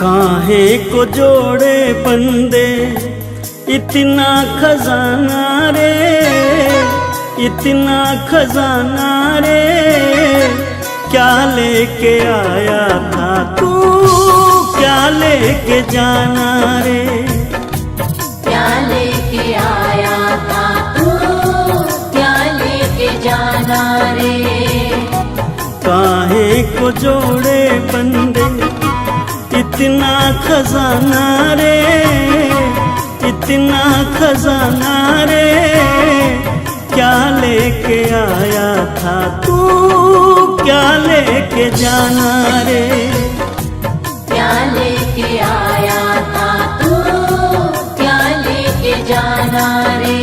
काहे को जोड़े बंदे इतना खजाना रे, इतना खजाना रे, क्या लेके आया था तू, क्या लेके जाना रे, क्या लेके आया था तू, क्या लेके जाना रे। काहे को जोड़े बंदे इतना खजाना रे, इतना खजाना रे, क्या लेके आया था तू, क्या लेके जाना रे, क्या लेके आया था तू, क्या लेके जाना रे।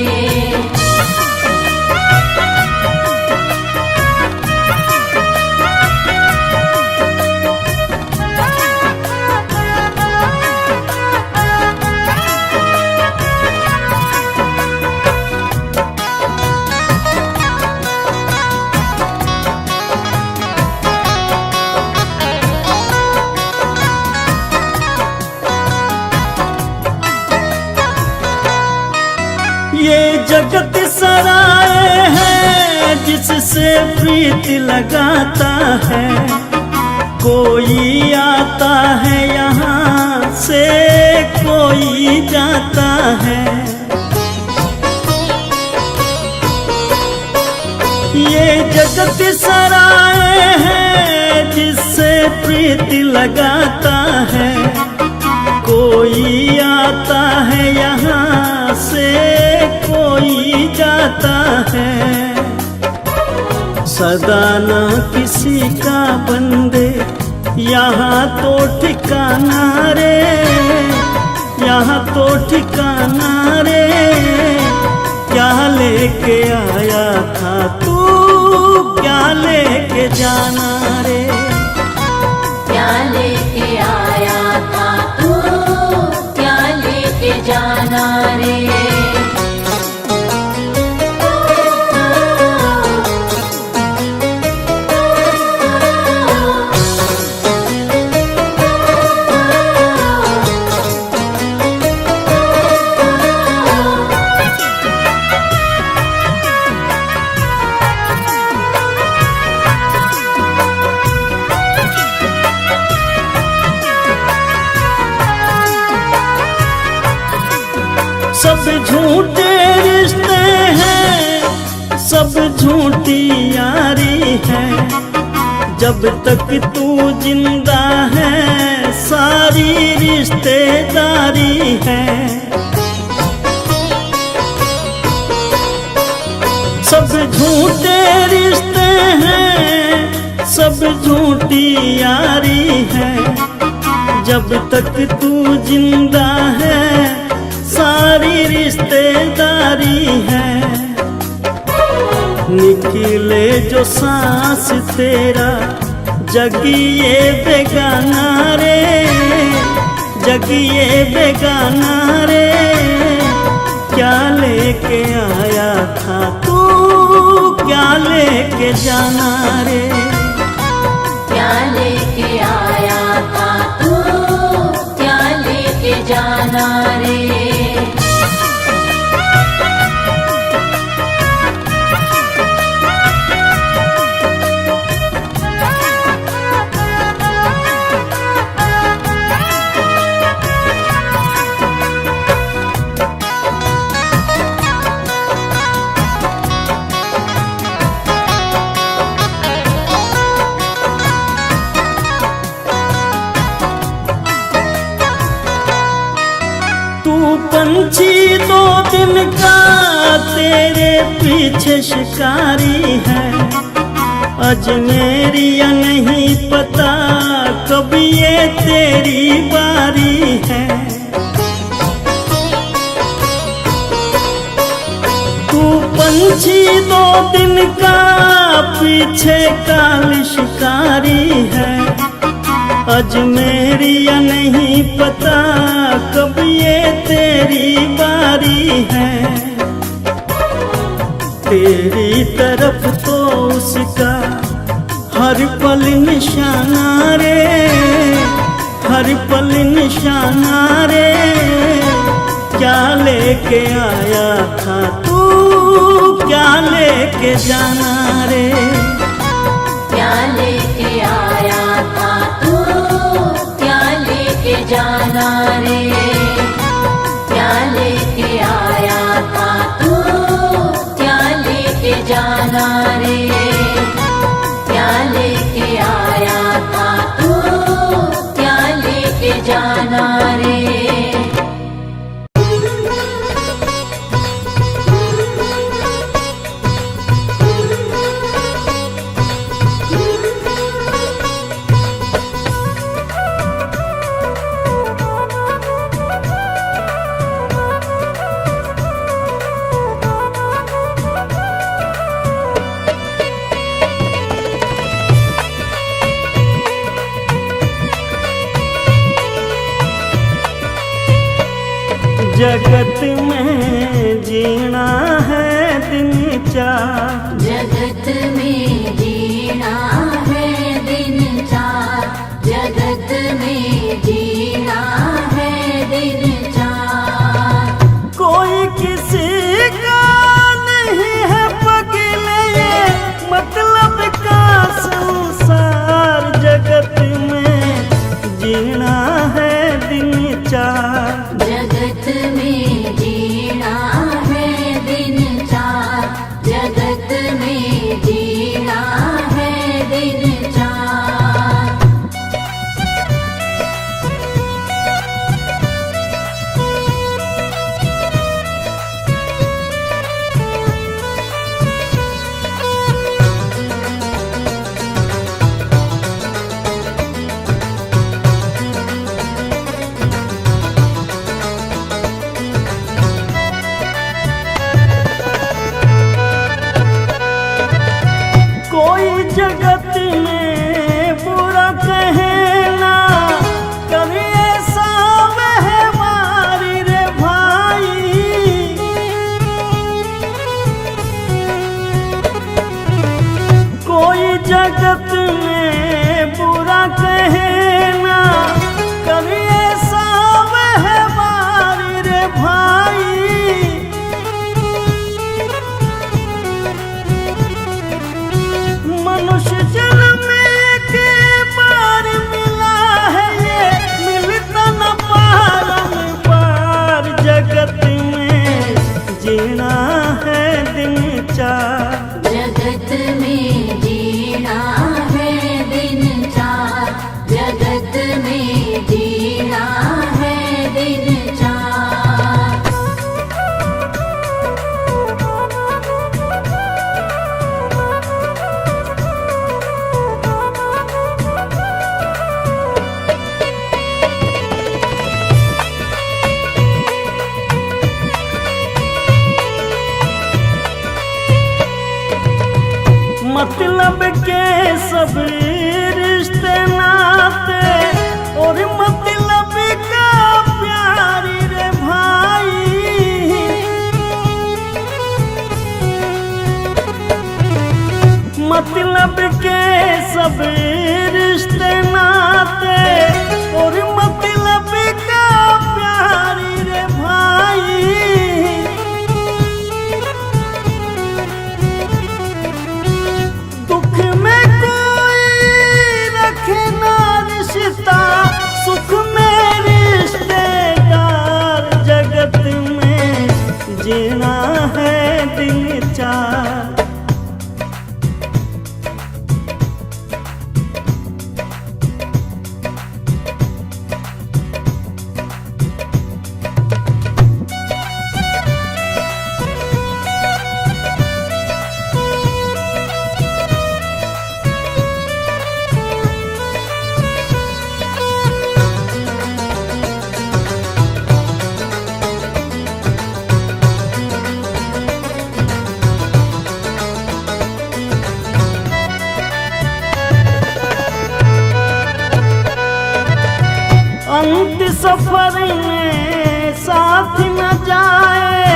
ये जगत सराय है जिससे प्रीत लगाता है, कोई आता है यहाँ से कोई जाता है। ये जगत सराय है जिससे प्रीत लगाता है, कोई आता है यहाँ से कोई जाता है। सदा ना किसी का बंदे यहाँ तो ठिकाना रे, यहाँ तो ठिकाना रे, क्या लेके आया था तू, क्या लेके जाना रे, क्या लेके आया था तू, क्या लेके जाना रे। सब झूठे रिश्ते हैं, सब झूठी यारी है, जब तक तू जिंदा है सारी रिश्तेदारी है। सब झूठे रिश्ते हैं, सब झूठी यारी है, जब तक तू जिंदा है सारी रिश्तेदारी है। निकले जो सांस तेरा जगिए बेगाना रे, जगिए बेगाना रे, क्या लेके आया था तू, क्या लेके जाना रे, क्या लेके आया था तू, क्या लेके जाना रे। पंछी दो दिन का तेरे पीछे शिकारी है, अजमेरिया नहीं पता कब ये तेरी बारी है। तू पंछी दो दिन का पीछे काल शिकारी है, अजमेरिया नहीं पता कब ये तेरी बारी है। तेरी तरफ तो उसका हर पल निशाना रे, हर पल निशाना रे, क्या लेके आया था तू, क्या लेके जाना रे। क्या लेके आया था तू, क्या लेके जाना रे। क्या लेके आया था तू, क्या लेके जाना रे। क्या लेके आया था तू, क्या लेके जाना रे। जगत में जीना है दिन चार, जगत में जीना है दिन चार। जगत में जीना है दिन चार। कोई किसी का नहीं है पगले, मतलब का संसार। जगत में जीना है दिन चार, जगत में जीना है दिन चार। जगत में जीना है दिन चार। कोई जगत में बुरा कहना, कभी ऐसा व्यवहारी रे भाई। कोई जगत में बुरा कहना, कभी ऐसा व्यवहारी रे भाई। मनुष्य जन्म में के बार मिला है, ये मिलता न बारंबार। जगत में जीना है दिन चार, जगत में जीना है दिन चार। जगत में जीना है दिन चार। मतलब के सब रिश्ते नाते, और मतलब का प्यारी रे भाई। मतलब के सब रिश्ते नाते, और मतलब का प्यारी रे भाई। दुख में कोई रखे ना रिश्ता, सुख में रिश्तेदार। जगत में जीना है दिन चार, अंत सफर में साथ न जाए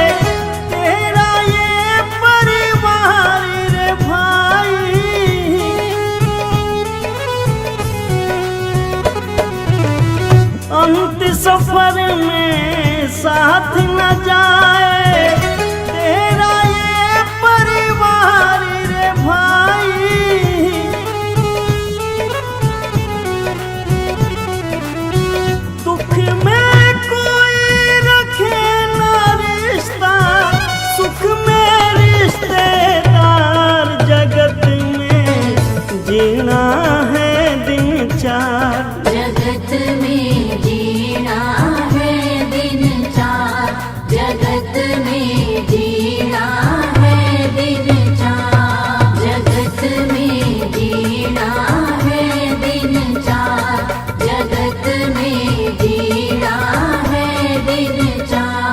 तेरा ये परिवार रे भाई। अंत सफर में साथ न जाए तेरा ये परिवार रे भाई। दुख में कोई रखे ना रिश्ता, सुख में रिश्तेदार, जगत में जीना है दिन चार। जगत में जीना है दिन चार, जगत में जीना है दिन चार, जगत में जीना है दिन चार, जगत में जीना है दिन चार।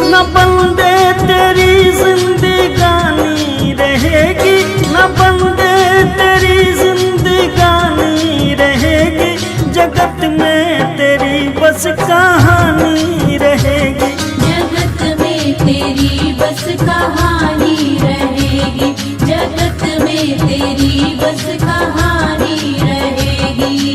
न बंदे तेरी जिंदगानी रहेगी, न बंदे तेरी जिंदगानी रहेगी, जगत में तेरी बस कहानी रहेगी। जगत में तेरी बस कहानी रहेगी, जगत में तेरी बस कहानी रहेगी।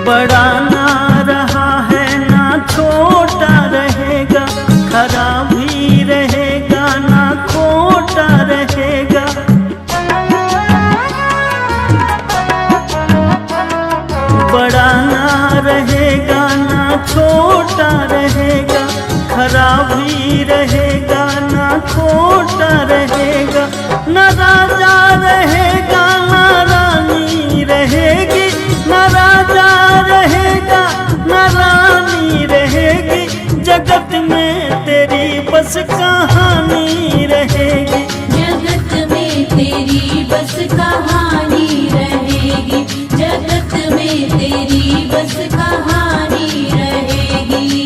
बड़ा ना रहा है ना छोटा रहेगा, खरा भी रहेगा ना खोटा रहेगा। बड़ा ना रहेगा ना छोटा रहेगा, खरा भी रहेगा ना खोटा रहेगा। न राजा रहेगा ना रानी रहेगी, न राजा रहेगा न रानी रहेगी, जगत में तेरी बस कहानी रहेगी। जगत में तेरी बस कहानी रहेगी, जगत में तेरी बस कहानी रहेगी।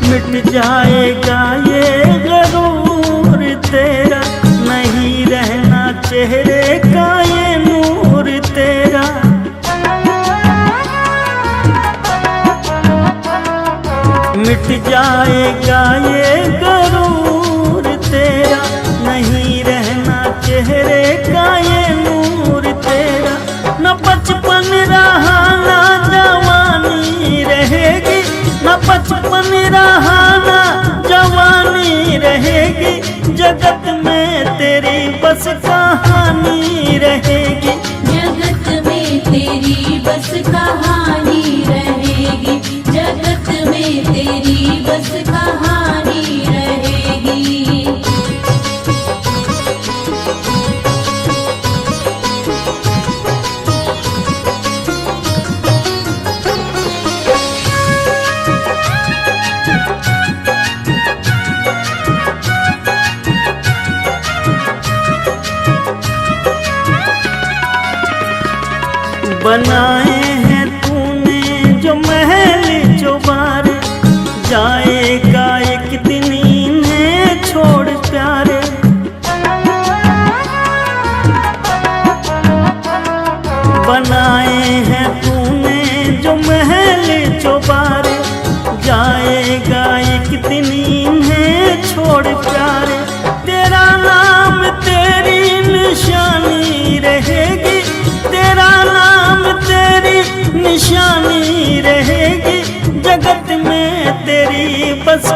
मिट जाएगा ये गरूर तेरा, नहीं रहना चेहरे का ये नूर तेरा। मिट जाएगा ये गरूर तेरा, नहीं रहना चेहरे का ये नूर तेरा। न बचपन रहा ना जवानी रहेगी, न बचपन रहा ना जवानी रहेगी, जगत में तेरी बस कहानी रहेगी। जगत में तेरी बस कहानी रहेगी, जगत में तेरी बस कहानी रहेगी। बनाए हैं तूने जो महल चौबारे, जाएगा एक दिन इन्हें छोड़ प्यारे। बनाए हैं तूने जो महल चौबारे, जाएगा एक दिन इन्हें छोड़ प्यारे। तेरा नाम तेरी निशानी रहेगी, तेरा नाम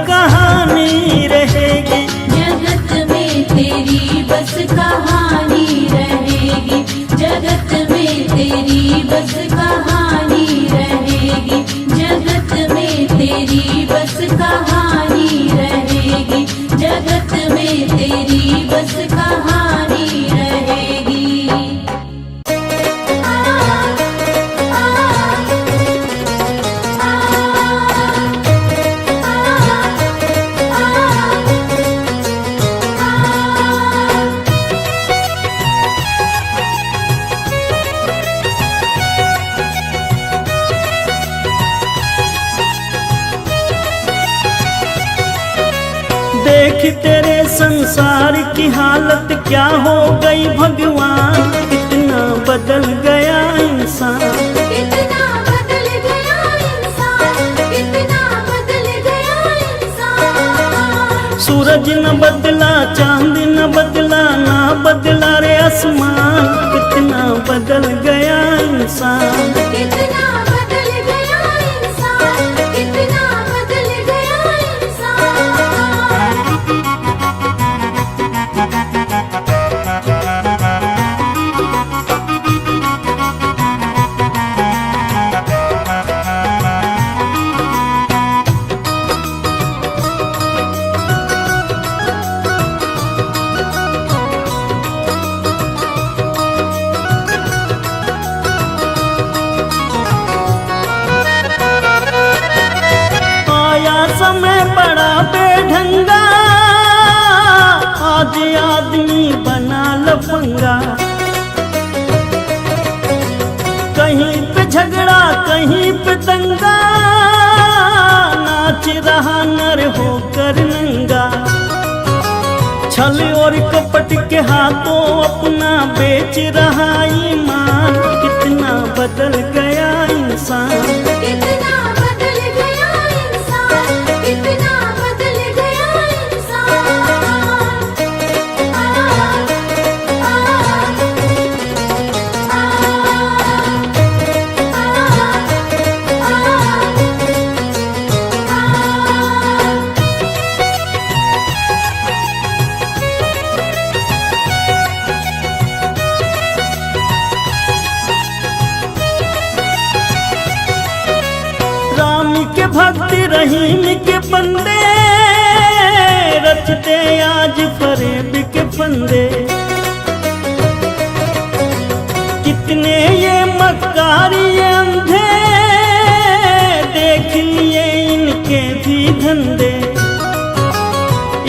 कहानी रहेगी। जगत में तेरी बस कहानी रहेगी, जगत में तेरी बस कहानी रहेगी, जगत में तेरी बस कहानी रहेगी, जगत में तेरी बस कहानी रहेगी। देख तेरे संसार की हालत क्या हो गई भगवान, कितना बदल गया इंसान। कितना बदल गया इंसान, कितना बदल गया इंसान। सूरज न बदला, चांद न बदला, ना बदला रे आसमान, कितना बदल गया इंसान। कितना बदल गया इंसान, कितना बदल गया इंसान। समय बड़ा बेढंगा, आज आदमी बना लफंगा। कहीं पे झगड़ा कहीं पे दंगा, नाच रहा नर होकर नंगा। छल और कपट के हाथों अपना बेच रहा ईमान, कितना बदल गया इंसान। कितना बदल गया इंसान, कितना बदल गया इंसान। राम के भक्त रहीम के बंदे, रचते आज फरेब के फंदे। कितने ये मक्कार ये अंधे, देख लिए इनके भी धंधे।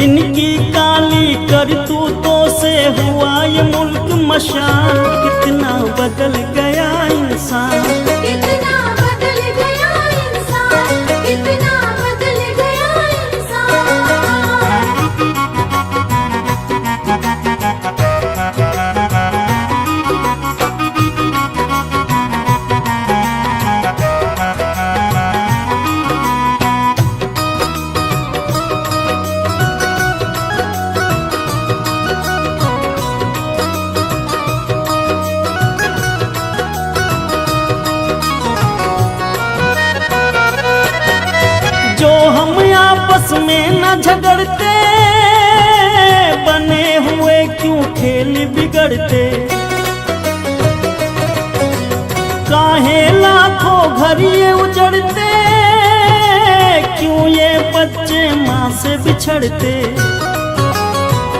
इनकी काली करतूतों से हुआ ये मुल्क मशान, कितना बदल गया इंसान। कितना बदल गया इंसान, कितना बदल गया इंसान। जो हम आपस में न झगड़ते, बने हुए क्यों खेल बिगड़ते। काहे लाखों घर ये उजड़ते, क्यों ये बच्चे माँ से बिछड़ते।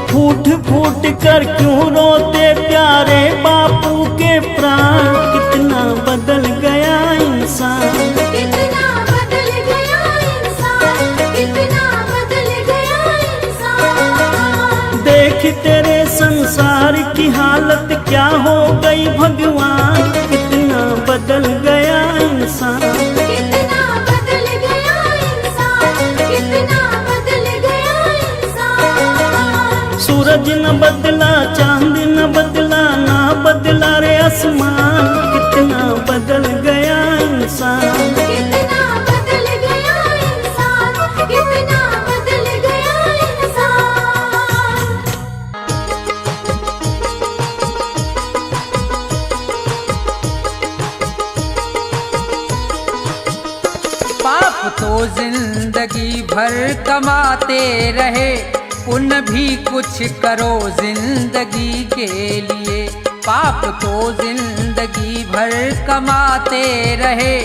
फूट फूट कर क्यों रोते प्यारे बापू के प्राण, कितना बदल गया इंसान। कितना बदल गया इंसान, कितना बदल गया इंसान। देख तेरे संसार की हालत क्या हो गई भगवान, कितना बदल गया इंसान। कितना बदल गया इंसान, कितना बदल गया इंसान। सूरज न बदला, चांद न बदला, ना बदला रे आसमान, कितना बदल गया इंसान। कितना बदल गया इंसान, कितना बदल गया इंसान। पाप तो जिंदगी भर कमाते रहे, पुण्य भी कुछ करो जिंदगी के लिए। पाप तो जिंदगी भर कमाते रहे,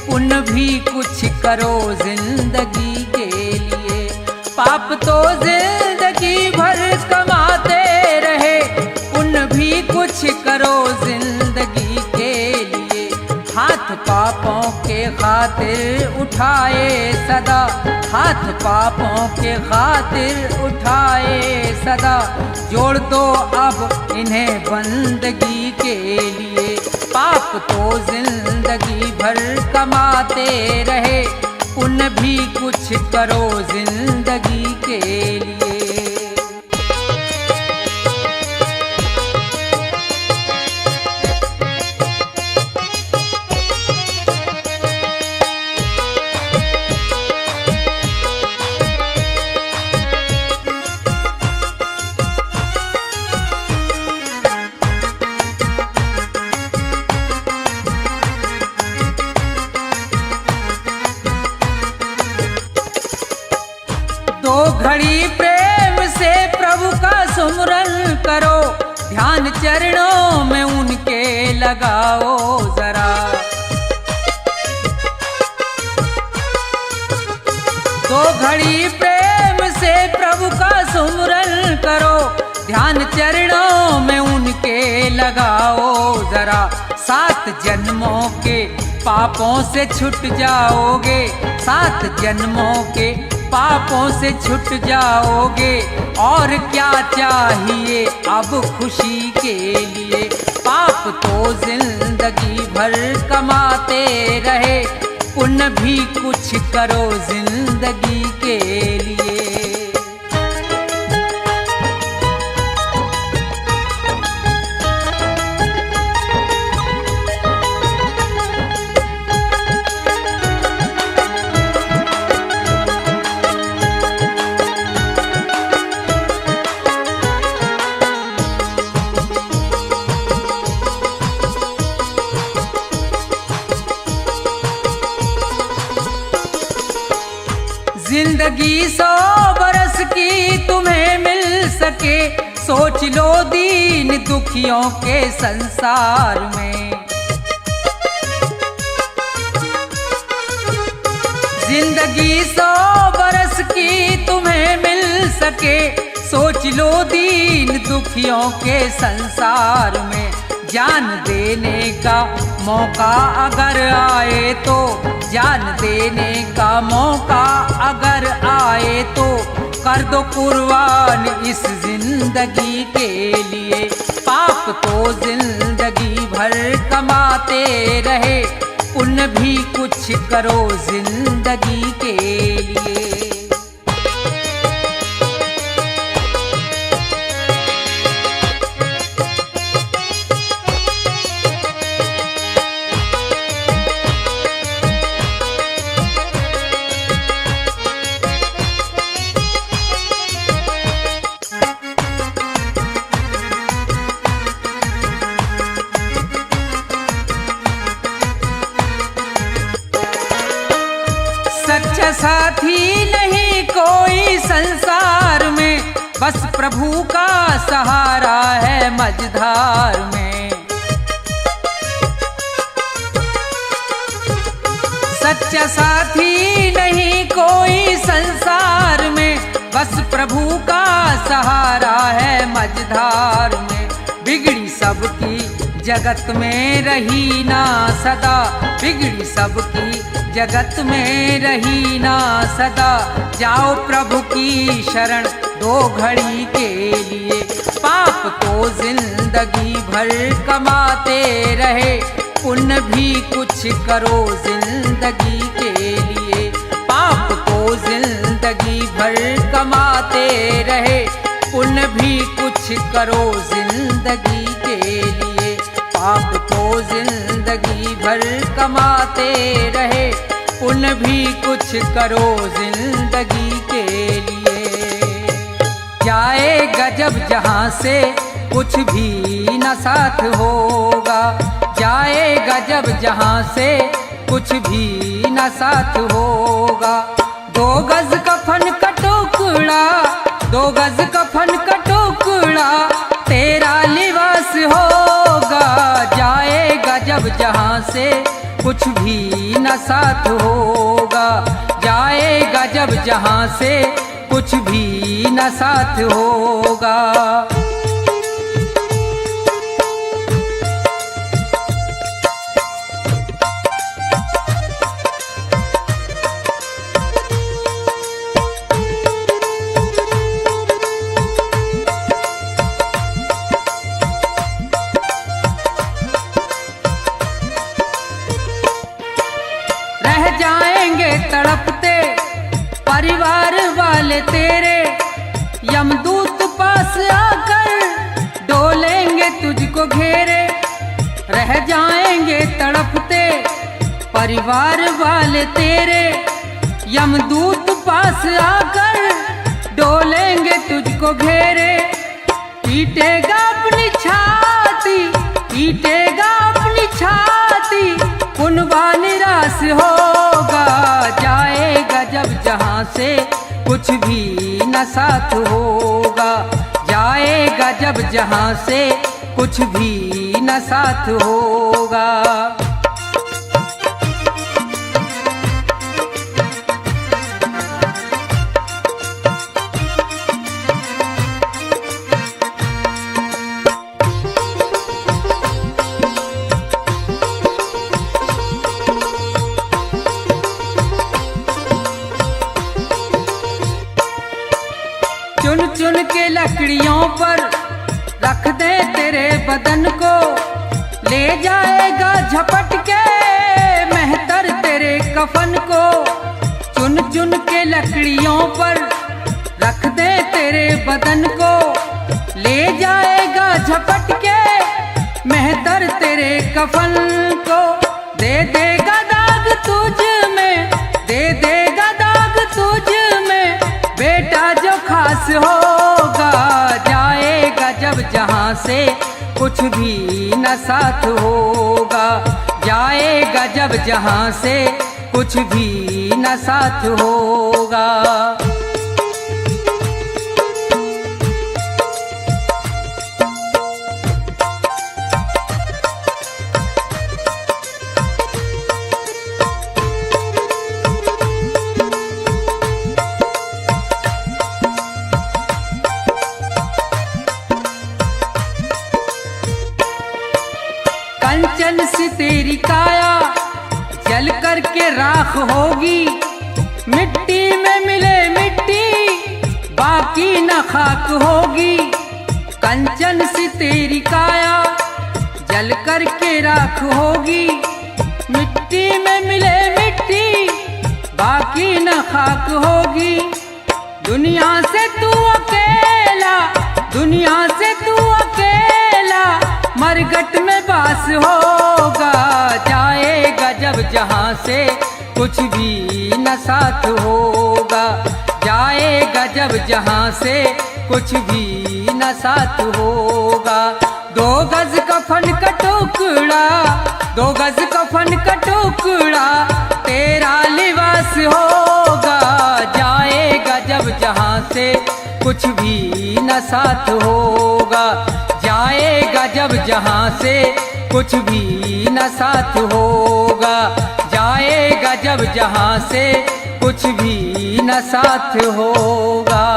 पुण्य भी कुछ करो जिंदगी के लिए। पाप तो जिंदगी भर कमाते रहे, पुण्य भी कुछ करो जिंदगी के लिए। हाथ पापों के खातिर उठाए सदा, हाथ पापों के खातिर उठाए सदा। जोड़ दो अब इन्हें बंदगी के लिए। पाप तो जिंदगी भर कमाते रहे, पुण्य भी कुछ करो जिंदगी के लिए। दो घड़ी प्रेम से प्रभु का सुमरन करो, ध्यान चरणों में उनके लगाओ जरा। दो घड़ी प्रेम से प्रभु का सुमरन करो, ध्यान चरणों में उनके लगाओ जरा। 7 जन्मों के पापों से छूट जाओगे, 7 जन्मों के पापों से छूट जाओगे। और क्या चाहिए अब खुशी के लिए। पाप तो जिंदगी भर कमाते रहे, पुण्य भी कुछ करो जिंदगी के लिए। जिंदगी 100 बरस की तुम्हें मिल सके, सोच लो दीन दुखियों के संसार में। जिंदगी 100 बरस की तुम्हें मिल सके, सोच लो दीन दुखियों के संसार में। जान देने का मौका अगर आए तो, जान देने का मौका अगर आए तो, कर दो कुर्बान इस जिंदगी के लिए। पाप तो जिंदगी भर कमाते रहे, पुण्य भी कुछ करो जिंदगी के लिए। सच्चा साथी नहीं कोई संसार में, बस प्रभु का सहारा है मझधार में। सच्चा साथी नहीं कोई संसार में, बस प्रभु का सहारा है मझधार में। बिगड़ी सबकी जगत में रही ना सदा, बिगड़ी सबकी जगत में रही ना सदा। जाओ प्रभु की शरण 2 घड़ी के लिए। पाप तो जिंदगी भर कमाते रहे, पुण्य भी कुछ करो जिंदगी के लिए। पाप तो जिंदगी भर कमाते रहे, पुण्य भी कुछ करो जिंदगी के लिए। पाप तो जिंदगी भर कमाते रहे, पुण्य भी कुछ करो जिंदगी के लिए। जाएगा जब जहाँ से कुछ भी न साथ होगा, जाएगा जब जहाँ से कुछ भी न साथ होगा। 2 गज कफन का टुकड़ा, 2 गज कफन का टुकड़ा तेरा लिबास होगा। जाएगा जब जहाँ से कुछ भी न साथ होगा। जाएगा जब जहाँ से कुछ भी न साथ होगा। रह जाएंगे तड़पते परिवार वाले तेरे, यमदूत पास आकर डोलेंगे तुझको घेरे। रह जाएंगे तड़पते परिवार वाले तेरे, यमदूत पास आकर डोलेंगे तुझको घेरे। पीटेगा अपनी छाती, पीटेगा अपनी छाती, कुनबा निराश होगा। जाएगा जब जहाँ से कुछ भी न साथ होगा। जाएगा जब जहाँ से कुछ भी न साथ होगा। चुन चुन के लकड़ियों पर रख दे तेरे बदन को, ले जाएगा झपट के मेहतर तेरे कफन को। चुन चुन के लकड़ियों पर रख दे तेरे बदन को, ले जाएगा झपट के मेहतर तेरे कफन को। दे देगा दाग तुझ में, दे देगा दाग तुझ में, बेटा जो खास होगा। जाएगा जब जहाँ से कुछ भी न साथ होगा। जाएगा जब जहाँ से कुछ भी न साथ होगा। कंचन सी तेरी काया जल करके राख होगी। मिट्टी में मिले मिट्टी बाकी न खाक होगी। कंचन सी तेरी काया जल करके राख होगी। मिट्टी में मिले मिट्टी बाकी न खाक होगी। दुनिया से तू अकेला, दुनिया से तू अकेला मरघट में बास होगा। जाएगा जब जहाँ से कुछ भी न साथ होगा। जाएगा जब जहाँ से कुछ भी न साथ होगा। 2 गज कफन का टुकड़ा, 2 गज कफन का टुकड़ा तेरा लिबास होगा। जाएगा जब जहाँ से कुछ भी न साथ होगा। जाएगा जब जहाँ से कुछ भी न साथ होगा। जाएगा जब जहाँ से कुछ भी न साथ होगा।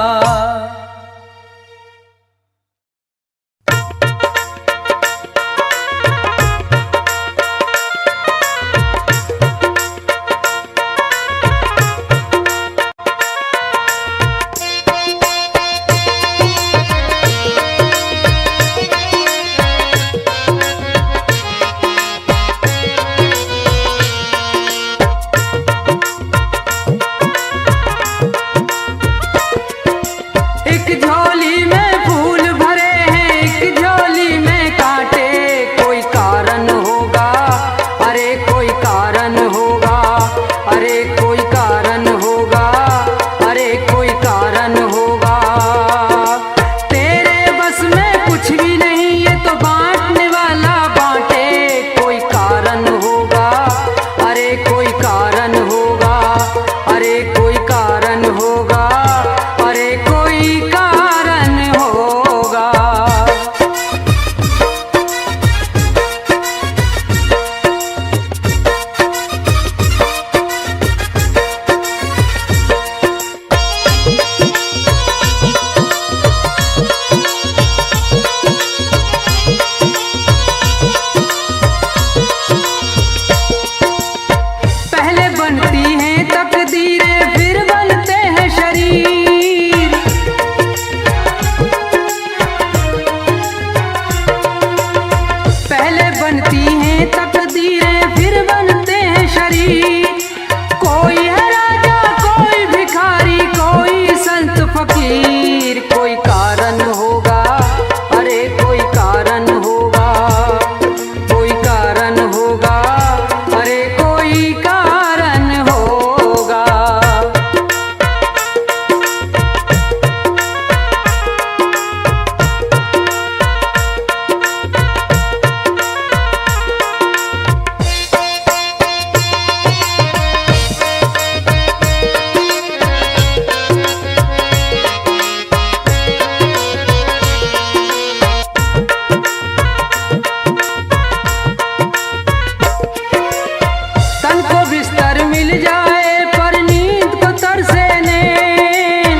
तन को बिस्तर मिल जाए पर नींद को तरसे नैन।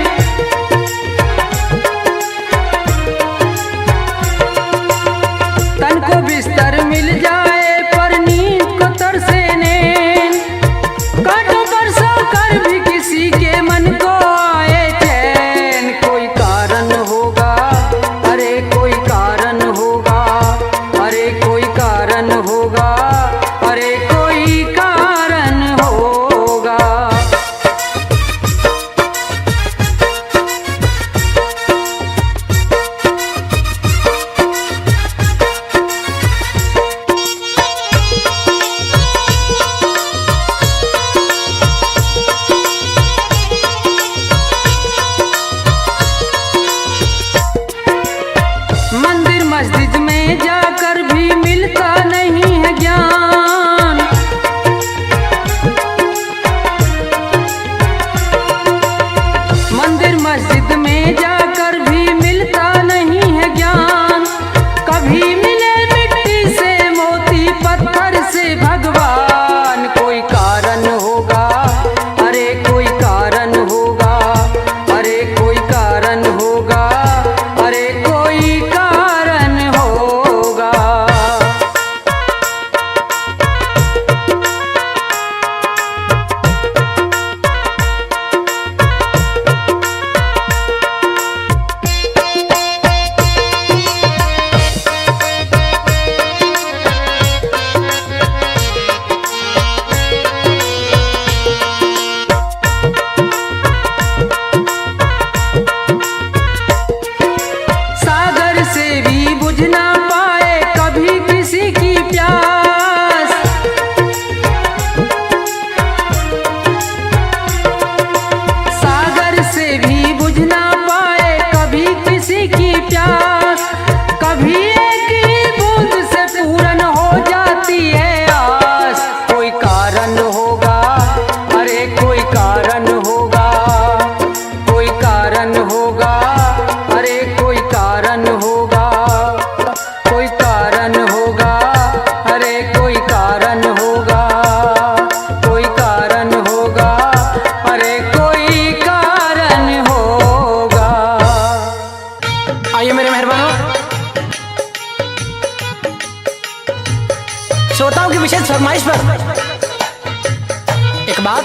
तन को बिस्तर मिल जाए पर नींद को तरसे नैन। कांटों पर सोकर भी किसी के मन को आए चैन। कोई कारण होगा, अरे कोई कारण होगा, अरे कोई कारण होगा, अरे कोई कारण होगा। मंदिर मस्जिद में जाकर भी मिलता नहीं है ज्ञान। मंदिर मस्जिद में जाकर भी मिलता नहीं है ज्ञान। कभी मिले मिट्टी से मोती, पत्थर से भगवान। कोई कारण होगा, अरे कोई कारण होगा, अरे कोई कारण होगा, अरे कोई कारण होगा। सागर से भी बुझ ना पाए कभी किसी की प्यास। सागर से भी बुझ ना पाए कभी किसी की प्यास। कभी एक ही बूंद से पूर्ण हो जाती है आस। कोई कारण होगा, अरे कोई कारण होगा, कोई कारण होगा, अरे कोई कारण होगा, कोई कारण होगा, अरे कोई कारण होगा, कोई कारण होगा, अरे कोई कारण होगा। आइए मेरे मेहरबानों, श्रोताओं की विशेष फरमाइश पर एक बात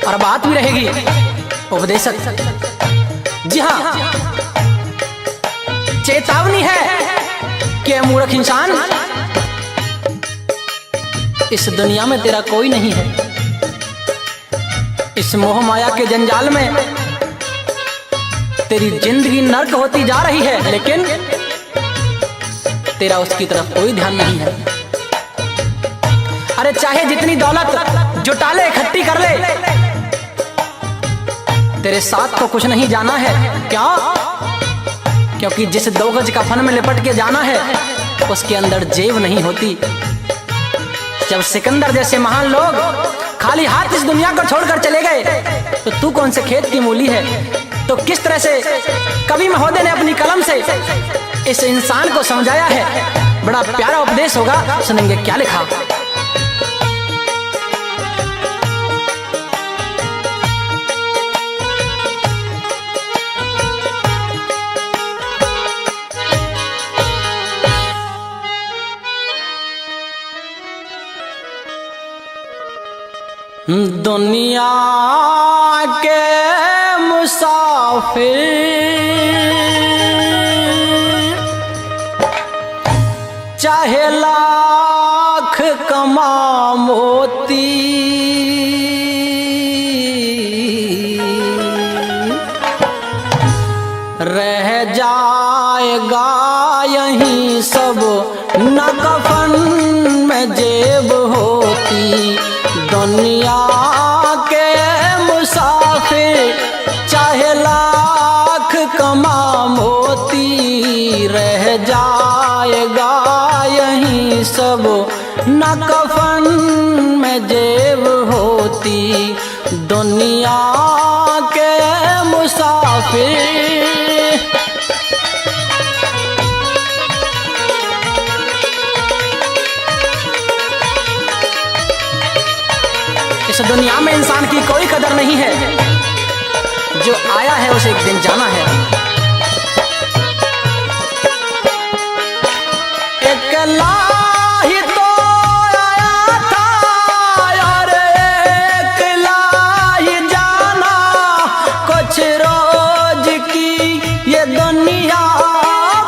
और बात भी रहेगी उपदेशक। जी हाँ, चेतावनी है कि मूर्ख इंसान, इस दुनिया में तेरा कोई नहीं है। इस मोह माया के जंजाल में तेरी जिंदगी नर्क होती जा रही है, लेकिन तेरा उसकी तरफ कोई ध्यान नहीं है। अरे चाहे जितनी दौलत जुटा ले, इकट्ठी कर ले, तेरे साथ तो कुछ नहीं जाना है। क्या? क्योंकि जिस 2 गज कफन में लिपट के जाना है उसके अंदर जेब नहीं होती। जब सिकंदर जैसे महान लोग खाली हाथ इस दुनिया को छोड़कर चले गए, तो तू कौन से खेत की मूली है? तो किस तरह से कवि महोदय ने अपनी कलम से इस इंसान को समझाया है। बड़ा प्यारा उपदेश होगा, सुनेंगे क्या लिखा। दुनिया के मुसाफिर चाहे लाख कमा मोती, रह जाएगा यहीं सब न कफन में जेब होती। दुनिया के मुसाफिर चाहे लाख कमा मोती, रह जाएगा यहीं सब न कफन में जेब होती। दुनिया के मुसाफिर इस दुनिया में इंसान की कोई कदर नहीं है, जो आया है उसे एक दिन जाना है। अकेला ही तो आया था और अकेला ही जाना, कुछ रोज की ये दुनिया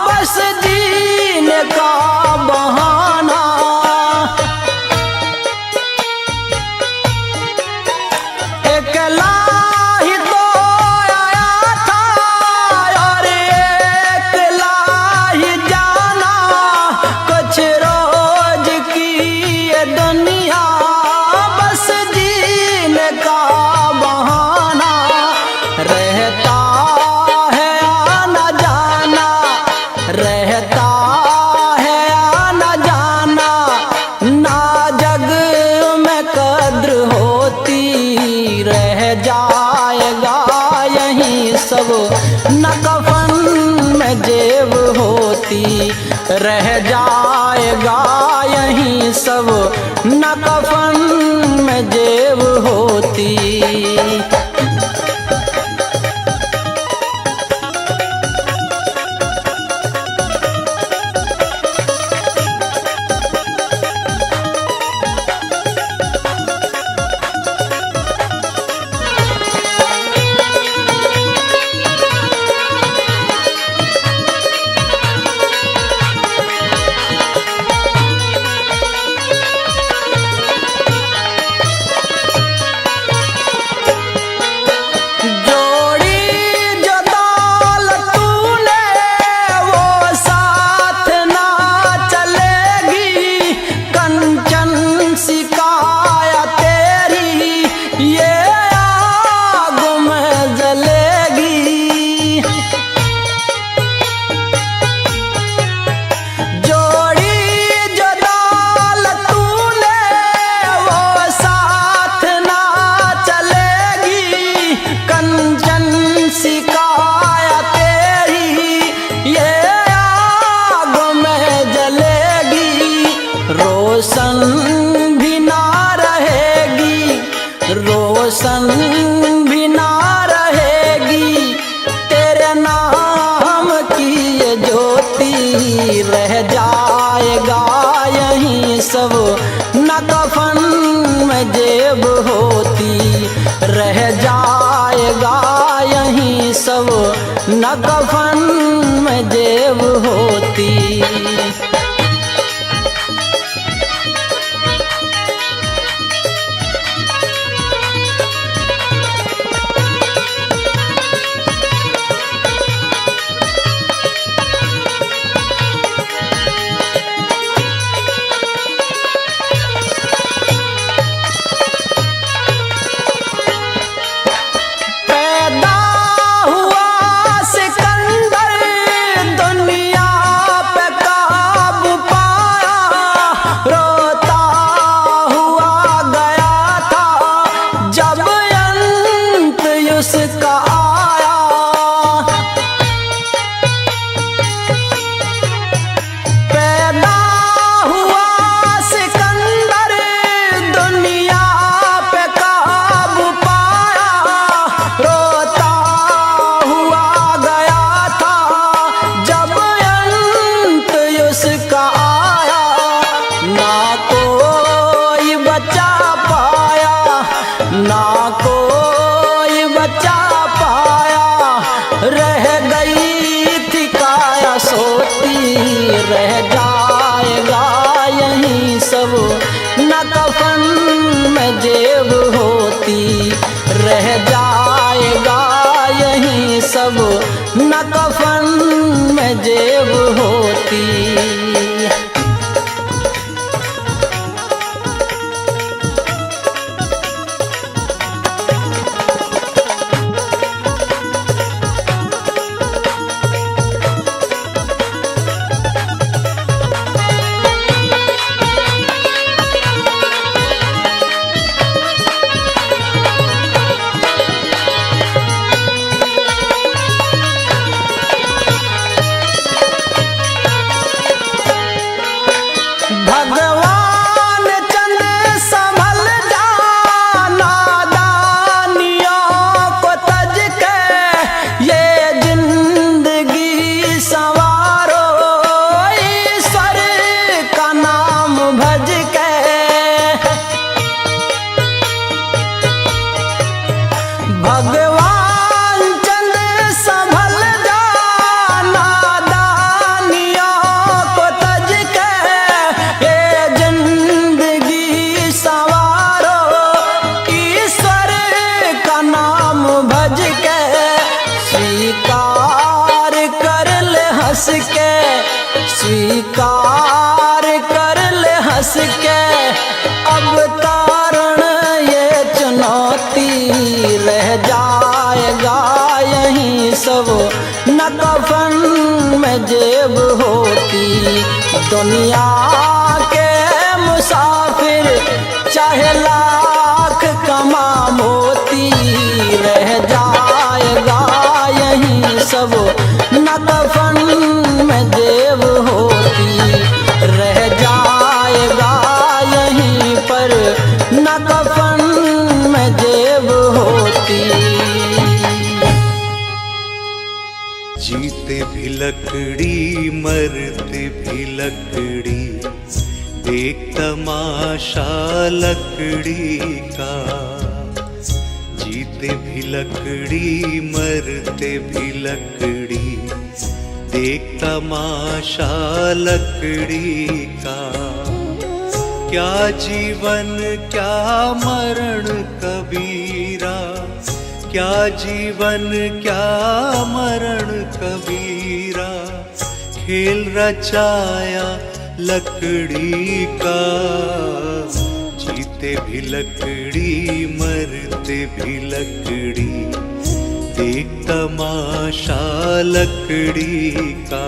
बस जीने का बहाना। अकेला ही तो आया था और अकेला ही जाना, कुछ रोज की ये दुनिया बस जीने का बहाना। रहता है आना जाना, रहता है आना जाना, ना जग में कद्र होती, रह जाएगा यहीं सब, न कफन में जेब होती, रह जाएगा यहीं सब, न कफन में जेब होती। रोशन भी ना रहेगी, रोशन भी ना रहेगी, तेरे नाम की ये ज्योति, रह जाएगा यहीं सब, न कफन में जेब होती, रह जाएगा यहीं सब, न कफन में जेब होती। ना कोई बचा दुनिया के मुसाफिर चाहे लाख कमा मोती, रह जाएगा यहीं सब न कफन में जेब होती, रह जाएगा यहीं पर न कफन में जेब होती। जीते भी लकड़ी मरते भी लकड़ी, देख तमाशा लकड़ी का। जीते भी लकड़ी मरते भी लकड़ी, देख तमाशा लकड़ी का। क्या जीवन क्या मरण कबीरा, क्या जीवन क्या मरण कबीरा, खेल रचाया लकड़ी का। जीते भी लकड़ी मरते भी लकड़ी, देख तमाशा लकड़ी का।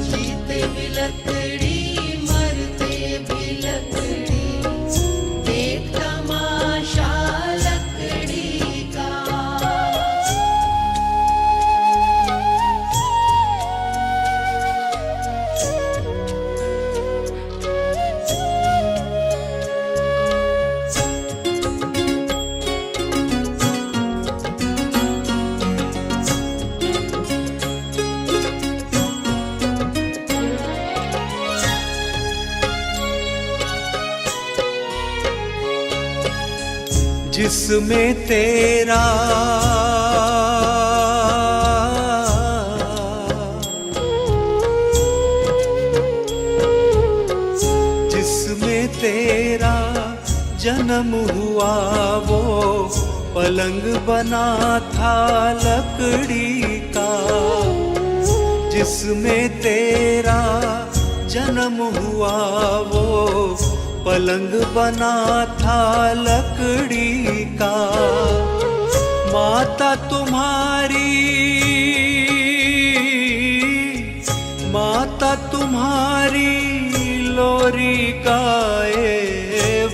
जीते भी लकड़ी मरते भी लकड़ी, देख तमाशा लकड़ी का। जिसमें तेरा जिसमें तेरा जन्म हुआ वो पलंग बना था लकड़ी का। जिसमें तेरा जन्म हुआ वो पलंग बना था लकड़ी का। माता तुम्हारी लोरी गाए,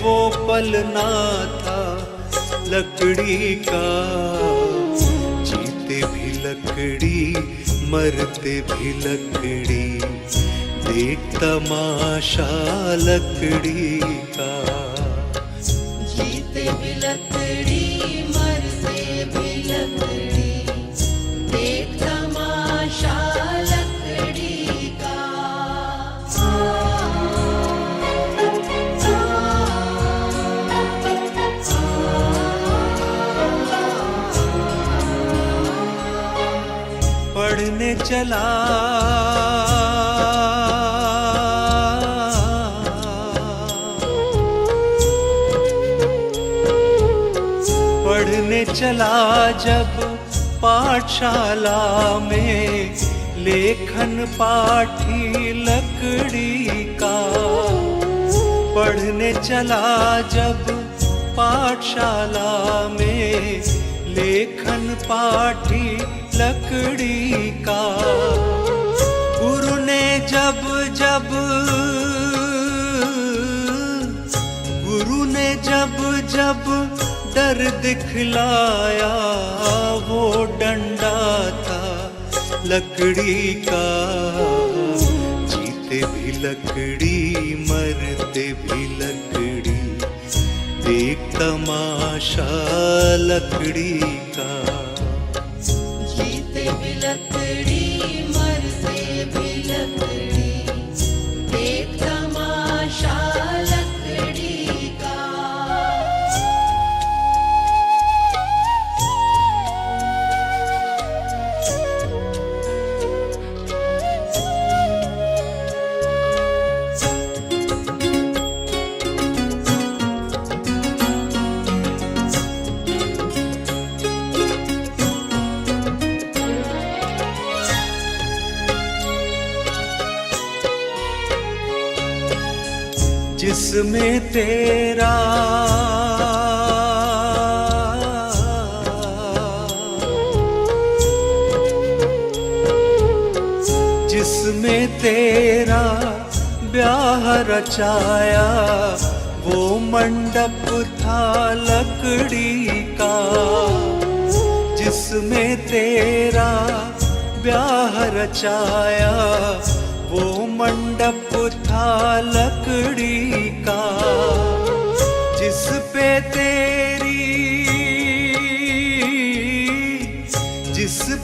वो पलना था लकड़ी का। जीते भी लकड़ी मरते भी लकड़ी, देख तमाशा लकड़ी का। जीते भी लकड़ी मरते भी लकड़ी, देख तमाशा लकड़ी का। पढ़ने चला पढ़ने चला जब पाठशाला में, लेखन पाठी लकड़ी का। पढ़ने चला जब पाठशाला में, लेखन पाठी लकड़ी का। गुरु ने जब डर दिखलाया, वो डंडा था लकड़ी का। जीते भी लकड़ी मरते भी लकड़ी, देख तमाशा लकड़ी का। जीते भी लकड़ी मरते भी लकड़ी, देख तमाशा लकड़ी का। जिसमें तेरा जिसमें तेरा ब्याह रचाया वो मंडप था लकड़ी का, जिसमें तेरा ब्याह रचाया वो मंडप था लकड़ी का, जिस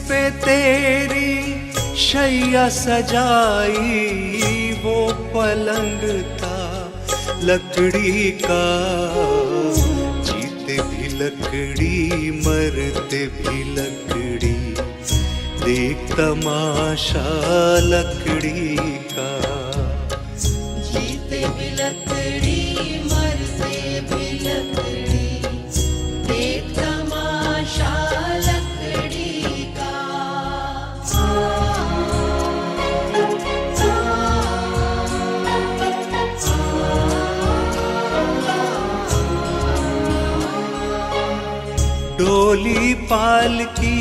पे तेरी शैया सजाई वो पलंग था लकड़ी का। जीते भी लकड़ी मरते भी लकड़ी, देख तमाशा लकड़ी का। जीते भी लकड़ी मरते भी लकड़ी, देख तमाशा लकड़ी का। डोली पालकी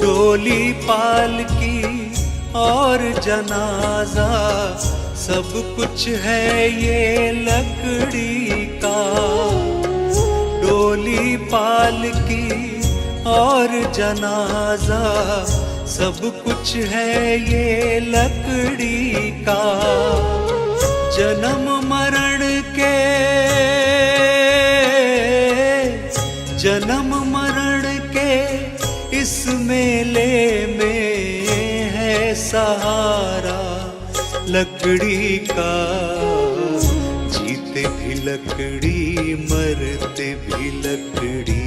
डोली पालकी और जनाजा सब कुछ है ये लकड़ी का। डोली पालकी और जनाजा सब कुछ है ये लकड़ी का। जन्म मरण के इस मेले में है सहारा लकड़ी का। जीते भी लकड़ी मरते भी लकड़ी,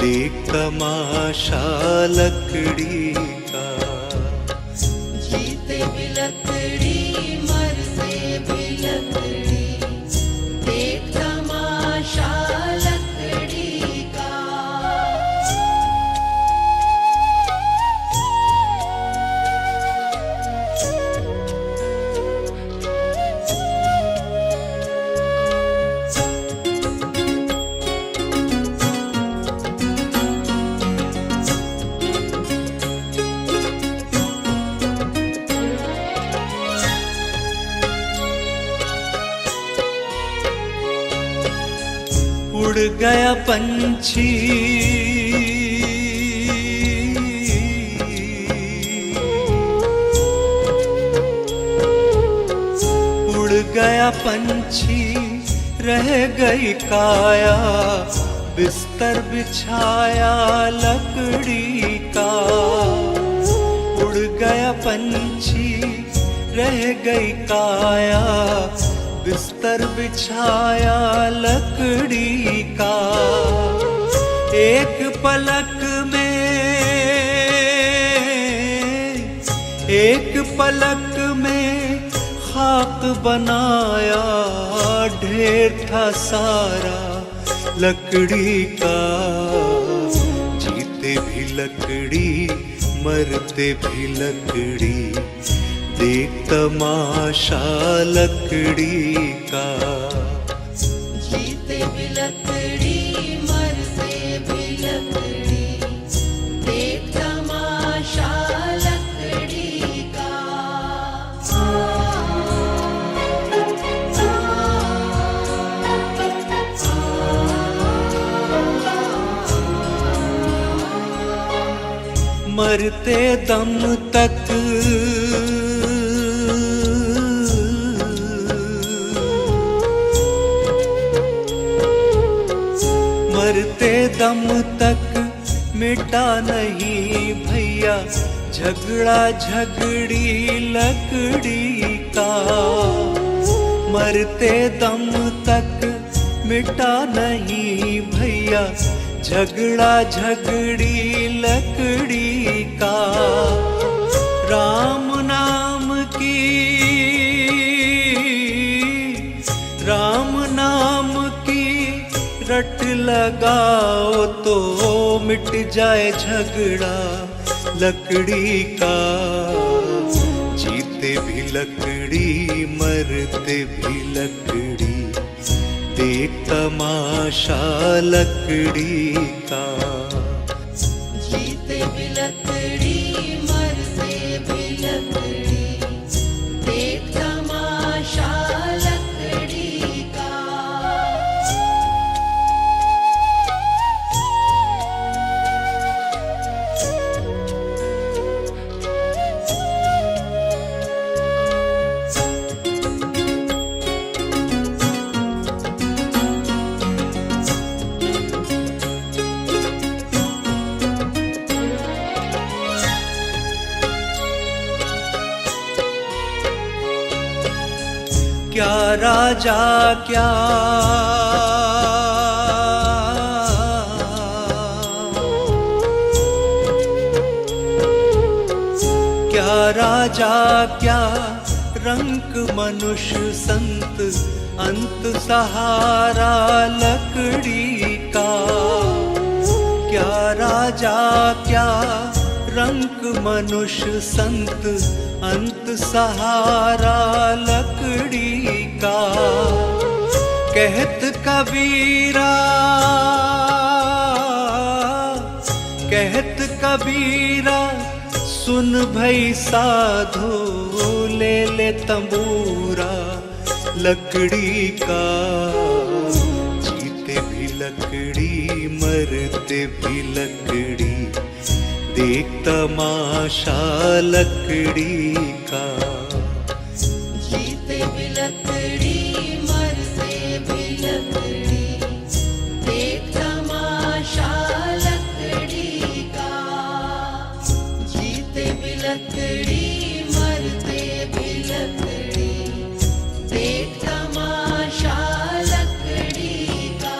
देख तमाशा लकड़ी का। जीते भी लकड़ी मरते भी लकड़ी, देख तमाशा लकड़ी का। उड़ गया पंछी उड़ गया पंछी, रह गई काया बिस्तर बिछाया लकड़ी का। उड़ गया पंछी, रह गई काया बिस्तर बिछाया लकड़ी का। एक पलक में खाक बनाया ढेर था सारा लकड़ी का। जीते भी लकड़ी मरते भी लकड़ी, देख तमाशा लकड़ी का। जीते भी लकड़ी मरते भी लकड़ी, देख तमाशा लकड़ी का। मरते दम तक मरते दम तक मिटा नहीं भैया झगड़ा झगड़ी लकड़ी का। मरते दम तक मिटा नहीं भैया झगड़ा झगड़ी लकड़ी का। राम नाम की रट लगाओ तो मिट जाए झगड़ा लकड़ी का। जीते भी लकड़ी मरते भी लकड़ी, देख तमाशा लकड़ी का। क्या राजा क्या क्या राजा क्या रंक मनुष्य संत अंत सहारा लकड़ी का। क्या राजा क्या रंक मनुष्य संत अंत सहारा लकड़ी का। कहत कबीरा कहत कबीरा सुन भई साधो ले ले तंबूरा लकड़ी का। जीते भी लकड़ी मरते भी लकड़ी देख तमाशा लकड़ी का। जीते भी लकड़ी मरते भी लकड़ी देख तमाशा लकड़ी का। जीते भी लकड़ी मरते भी लकड़ी देख तमाशा लकड़ी का।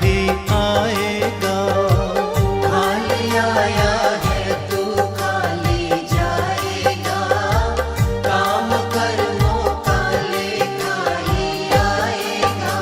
ही आएगा। खाली आया है तू खाली जाएगा, काम कर्मों का लेखा ही आएगा।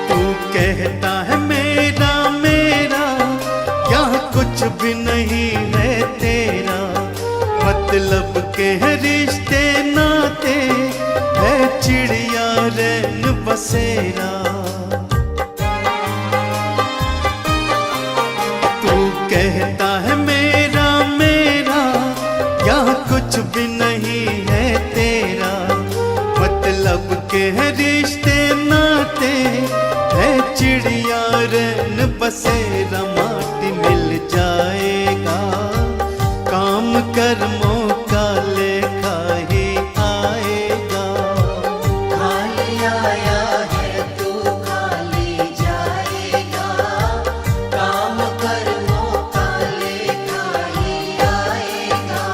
तू कहता है मेरा मेरा, यहाँ कुछ भी नहीं है तेरा। मतलब के है रिश्ते नाते, है चिड़िया रैन बसेरा। तू कहता है मेरा मेरा, यहाँ कुछ भी नहीं है तेरा। मतलब के है रिश्ते नाते, है चिड़िया रैन बसेरा। माटी मिल जाएगा, काम कर्मों का लेखा ही आएगा। खाली आया है तू खाली जाएगा, काम कर्मों का लेखा ही आएगा।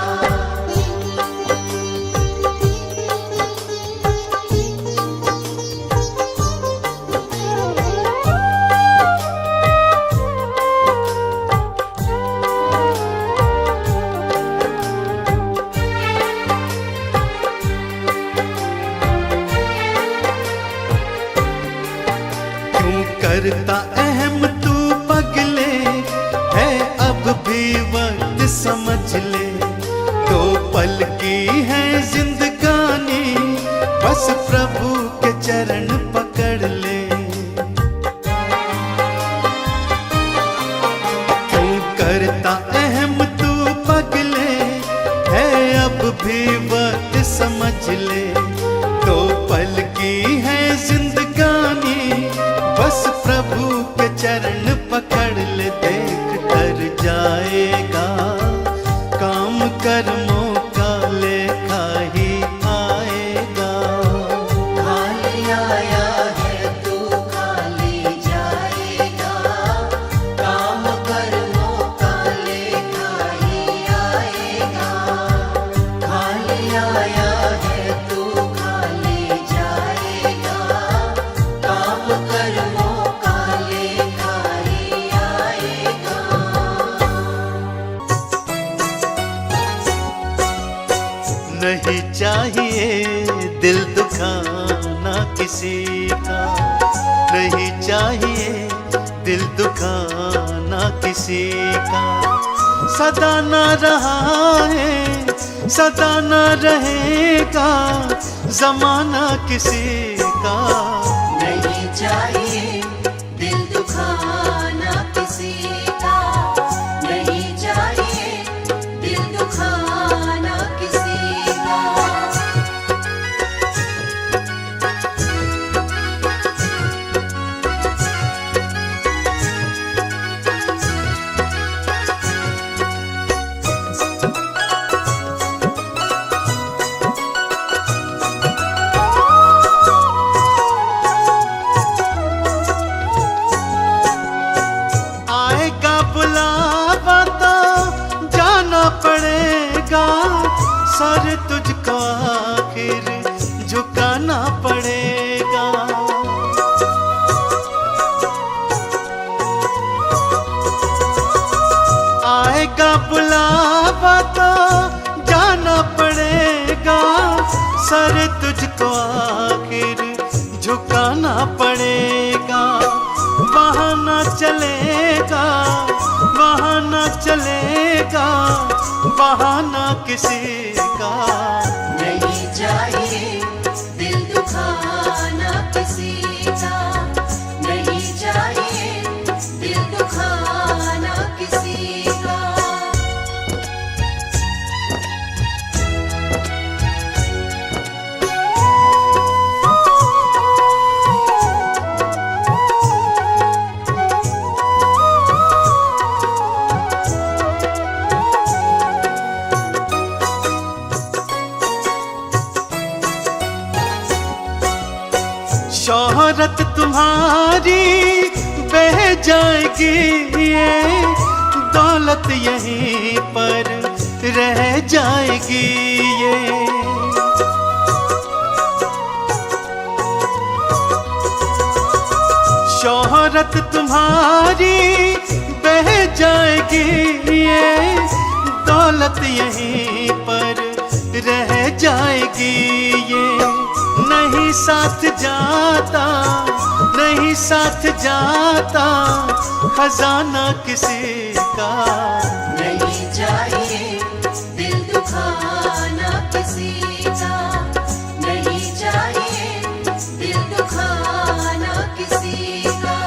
क्यों करता अहम तू पगले, है अब भी वक्त समझ ले। दो पल की है जिंदगानी, बस प्रभु के चरण पकड़ ले। क्यों करता अहम तू पगले, है अब भी वक्त समझ ले। दो पल की है जिंदगानी, बस प्रभु के चरण पकड़ ले। देख कर जाएगा, काम कर्मों का लेखा ही आएगा। खाली आया है तू खाली जाएगा, काम कर्मों का लेखा ही आएगा। खाली आया है तू खाली जाएगा, काम कर्मों का लेखा ही आएगा। नहीं चाहिए दिल दुखाना किसी का, नहीं चाहिए दिल दुखाना किसी का। सदा ना रहा है, सदा ना रहेगा जमाना किसी का। नहीं चाहिए दिल दुखाना किसी का, नहीं चाहिए दिल दुखाना किसी का। आएगा बुलावा तो जाना पड़ेगा, सर तुझको आखिर झुकाना पड़ेगा। आएगा बुलावा तो जाना पड़ेगा, सर तुझको आखिर झुकाना पड़ेगा। बहाना चलेगा, बहाना चलेगा, बहाना किसी का। नहीं चाहिए दिल दुखाना किसी का, नहीं चाहिए दिल दुखाना किसी का। शोहरत तुम्हारी बह जाएगी, ये दौलत यहीं पर रह जाएगी। ये शोहरत तुम्हारी बह जाएगी, ये दौलत यहीं पर रह जाएगी। ये नहीं साथ जाता, नहीं साथ जाता खजाना किसी का। नहीं चाहिए दिल दुखाना किसी का, नहीं चाहिए दिल दुखाना किसी का।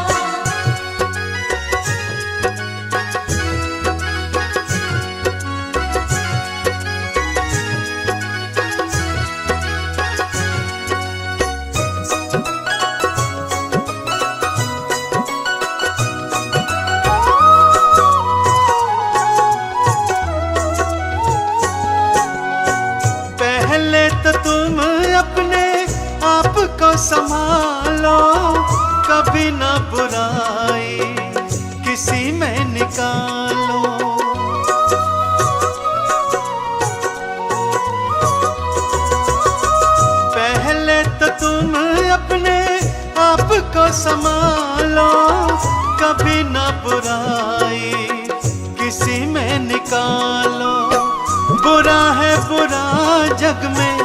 पहले तो तुम अपने आप को संभालो, कभी ना बुराई किसी में निकालो। पहले तो तुम अपने आप को संभालो, कभी ना बुराई किसी में निकालो। बुरा है बुरा जग में,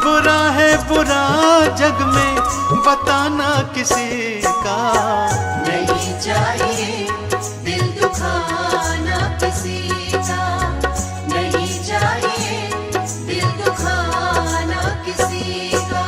बुरा है बुरा जग में बताना किसी का। नहीं चाहिए दिल दुखाना किसी का, नहीं चाहिए दिल दुखाना किसी का।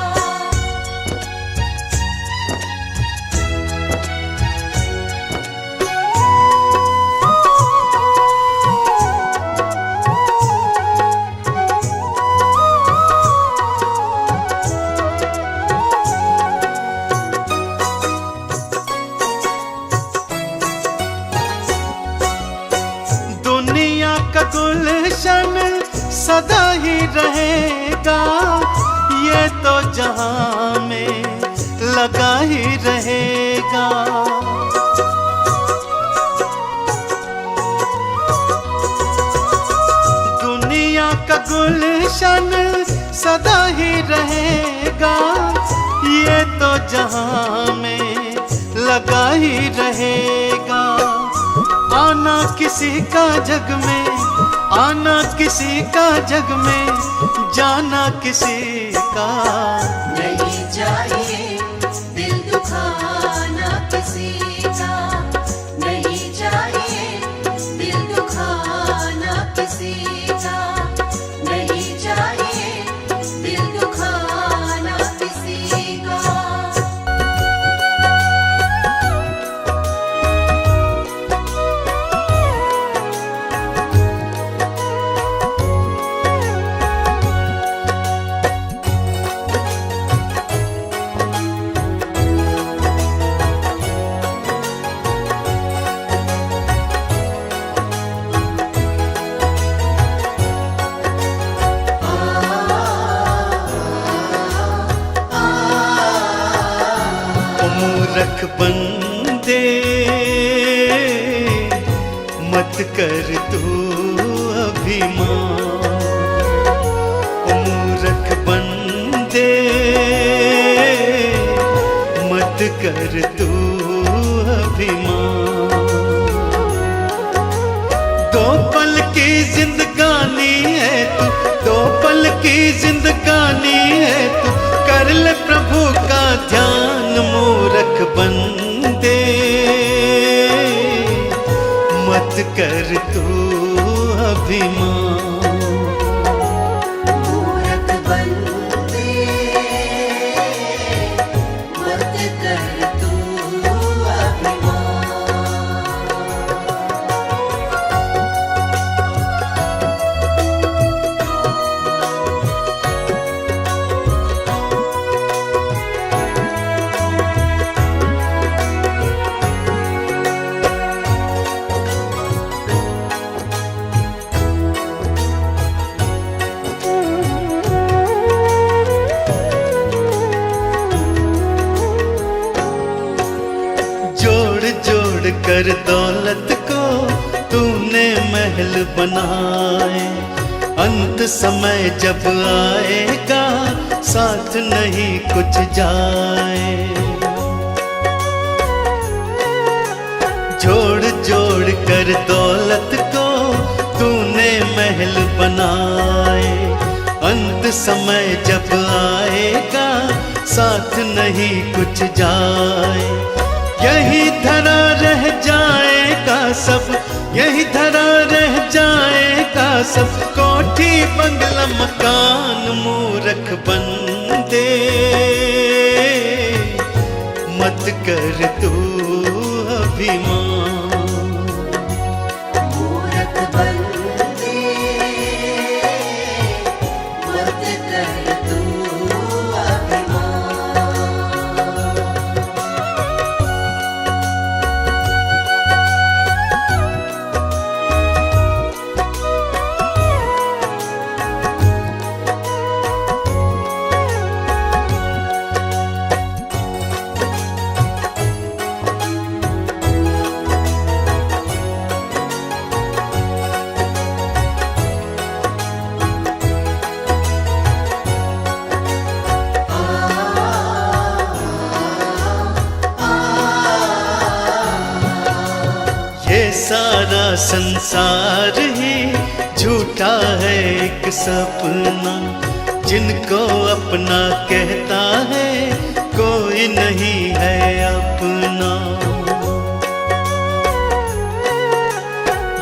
दुनिया का गुलशन सदा ही रहेगा, ये तो जहां में लगा ही रहेगा। दुनिया का गुलशन सदा ही रहेगा, ये तो जहां में लगा ही रहेगा। आना किसी का जग में, आना किसी का जग में, जाना किसी का। नहीं चाहिए दिल दुखाना किसी का, नहीं चाहिए दिल दुखाना किसी का, नहीं चाहिए दिल दुखाना किसी का। मूर्ख बंदे मत कर तू अभिमान। ओ मूर्ख बंदे मत कर तू अभिमान। दो पल की जिंदगानी है तू, दो पल की जिंदगानी है तू, कर ले प्रभु का ध्यान। मूर्ख बंदे मत कर तू अभिमान। मूर्ख बंदे मत कर तू अभिमान। कर दौलत को तूने महल बनाए, अंत समय जब आएगा साथ नहीं कुछ जाए। जोड़ जोड़ कर दौलत को तूने महल बनाए, अंत समय जब आएगा साथ नहीं कुछ जाए। यही धरा रह जाएगा सब, यही धरा रह जाएगा सब, कोठी बंगला मकान मूर्ख बंदे। मत कर तू अभिमान, मूर्ख बंदे मत कर तू अभिमान। ये सारा संसार ही झूठा है एक सपना, जिनको अपना कहता है कोई नहीं है अपना।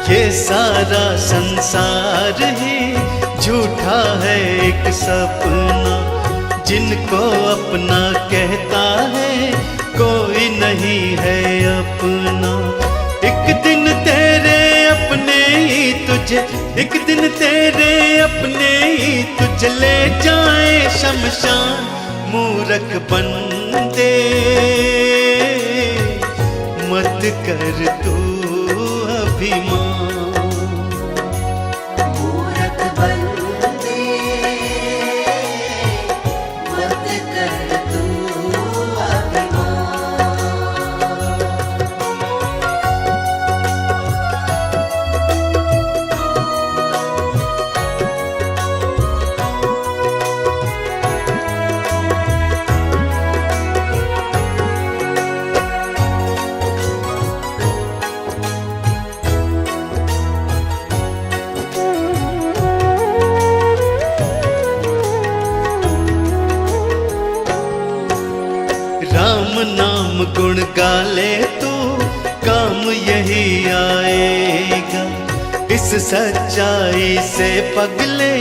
ये सारा संसार ही झूठा है एक सपना, जिनको अपना कहता है कोई नहीं है अपना। एक दिन तेरे अपने ही तुझे, एक दिन तेरे अपने ही तुझे ले जाए शमशान, मूर्ख बंदे। मत कर तू अभिमान, मूर्ख बंदे मत कर तू अभिमान। राम नाम गुण गाले तो काम यही आएगा, इस सच्चाई से पगले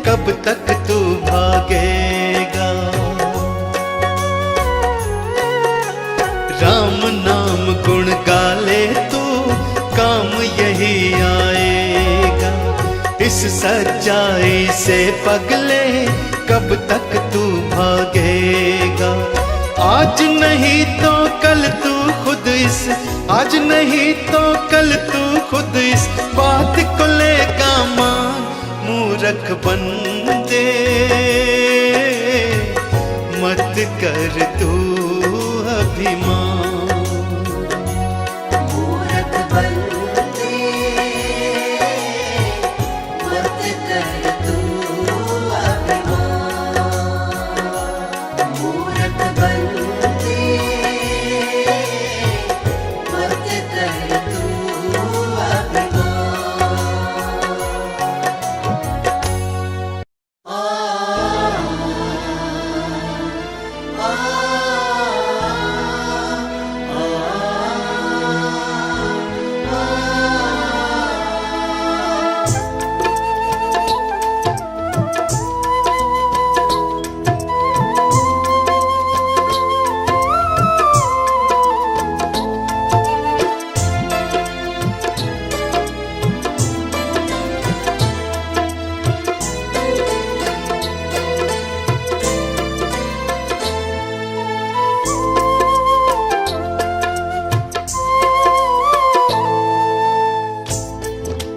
कब तक तू भागेगा। राम नाम गुण गाले तो काम यही आएगा, इस सच्चाई से पगले कब तक तू भागेगा। आज नहीं तो कल तू खुद इस, आज नहीं तो कल तू खुद इस बात को लेगा मान, मूर्ख बंदे। मत कर तू अभिमान, मूर्ख बंदे मत कर तू अभिमान। मूर्ख बंदे मत कर तू अभिमान।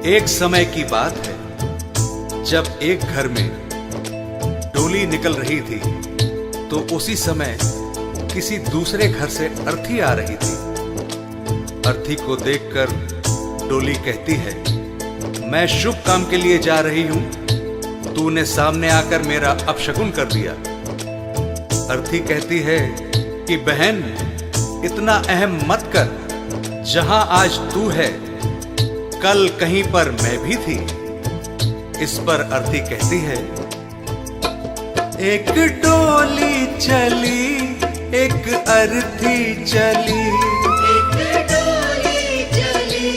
एक समय की बात है जब एक घर में डोली निकल रही थी तो उसी समय किसी दूसरे घर से अर्थी आ रही थी। अर्थी को देखकर डोली कहती है, मैं शुभ काम के लिए जा रही हूं, तूने सामने आकर मेरा अपशकुन कर दिया। अर्थी कहती है कि बहन इतना अहम मत कर, जहां आज तू है कल कहीं पर मैं भी थी। इस पर अर्थी कहती है, एक डोली चली एक अर्थी चली, एक डोली चली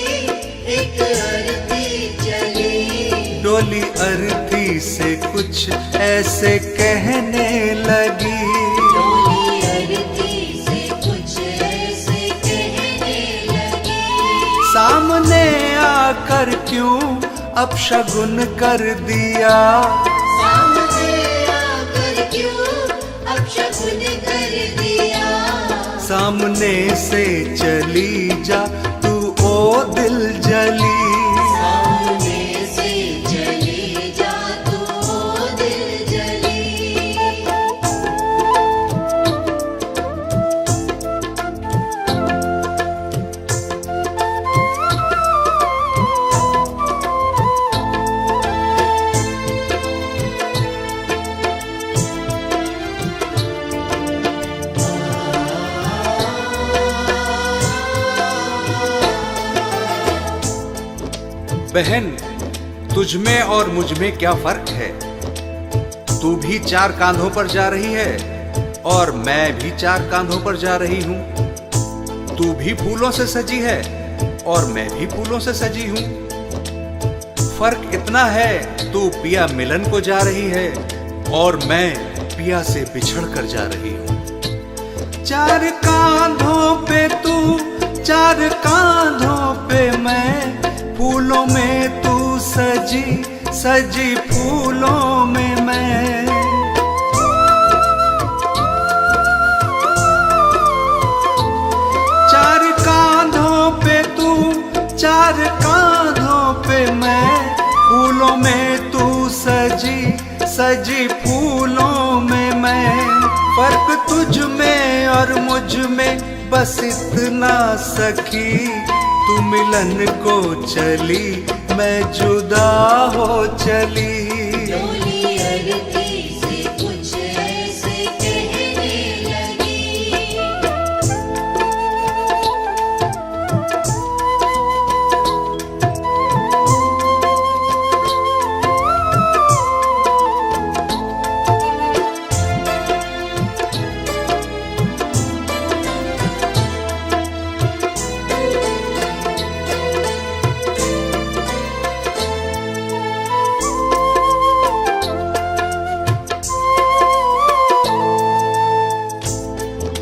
एक अर्थी चली। डोली अर्थी से कुछ ऐसे कहने लगी, डोली अर्थी से कुछ ऐसे कहने लगी। सामने आकर क्यों अपशगुन कर दिया, सामने आकर क्यों अपशकुन कर दिया। सामने से चली जा तू ओ दिल जली। सामने से चली जा तू ओ दिल जली। बहन तुझ में और मुझ में क्या फर्क है? तू भी 4 कांधों पर जा रही है और मैं भी 4 कांधों पर जा रही हूं। तू भी फूलों से सजी है और मैं भी फूलों से सजी हूं। फर्क इतना है, तू पिया मिलन को जा रही है और मैं पिया से बिछड़ कर जा रही हूं। 4 कांधों पे तू 4 कांधों पे मैं, फूलों में तू सजी सजी फूलों में मैं। 4 कांधों पे तू 4 कांधों पे मैं, फूलों में तू सजी सजी फूलों में मैं। फर्क तुझ में और मुझ में बस इतना सखी, तू मिलन को चली मैं जुदा हो चली। डोली अर्थी से कुछ ऐसे कहने लगी।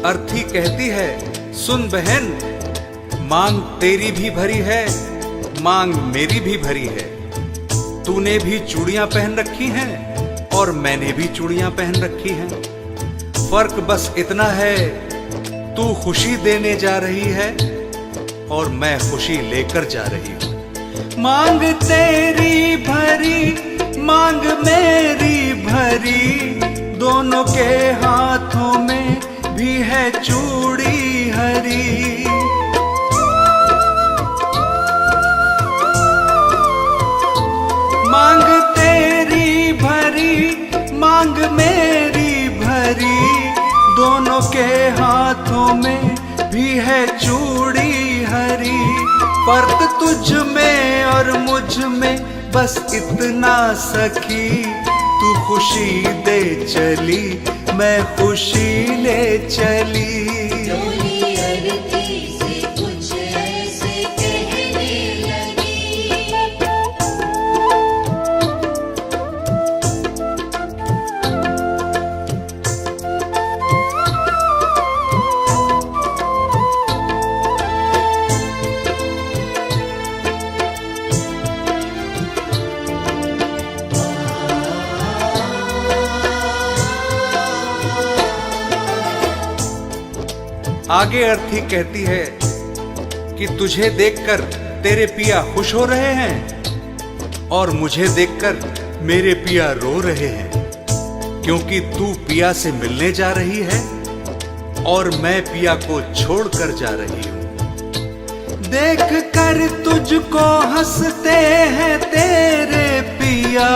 अर्थी कहती है, सुन बहन, मांग तेरी भी भरी है, मांग मेरी भी भरी है। तूने भी चूड़ियां पहन रखी हैं और मैंने भी चूड़ियां पहन रखी हैं। फर्क बस इतना है, तू खुशी देने जा रही है और मैं खुशी लेकर जा रही हूं। मांग तेरी भरी मांग मेरी भरी, दोनों के हाथों में भी है चूड़ी हरी। मांग तेरी भरी मांग मेरी भरी, दोनों के हाथों में भी है चूड़ी हरी। फर्क तुझ में और मुझ में बस इतना सखी, तू खुशी दे चली मैं खुशी ले चली। डोली अर्थी से कुछ ऐसे कहने लगी। आगे अर्थी कहती है कि तुझे देखकर तेरे पिया खुश हो रहे हैं और मुझे देखकर मेरे पिया रो रहे हैं, क्योंकि तू पिया से मिलने जा रही है और मैं पिया को छोड़कर जा रही हूं। देख कर तुझको हंसते हैं तेरे पिया,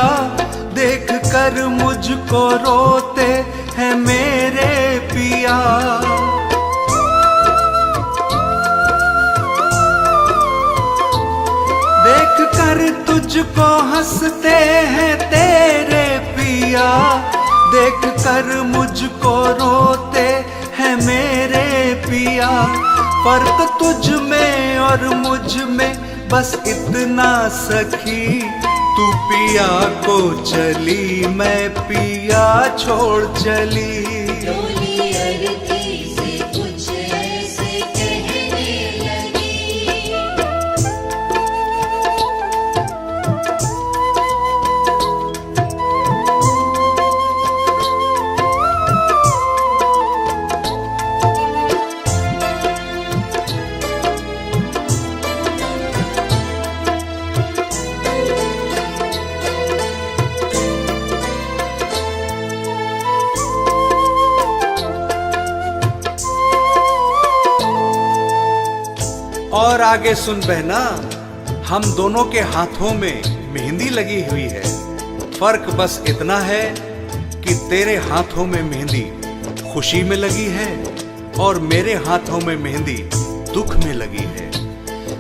देख कर मुझको रोते हैं मेरे पिया। देख कर तुझको हंसते हैं तेरे पिया, देख कर मुझको रोते हैं मेरे पिया। फर्क तुझ में और मुझ में बस इतना सखी, तू पिया को चली मैं पिया छोड़ चली। डोली अरती से कुछ ऐसे कहने लगी। और आगे सुन बहना, हम दोनों के हाथों में मेहंदी लगी हुई है। फर्क बस इतना है कि तेरे हाथों में मेहंदी खुशी में लगी है और मेरे हाथों में मेहंदी दुख में लगी है।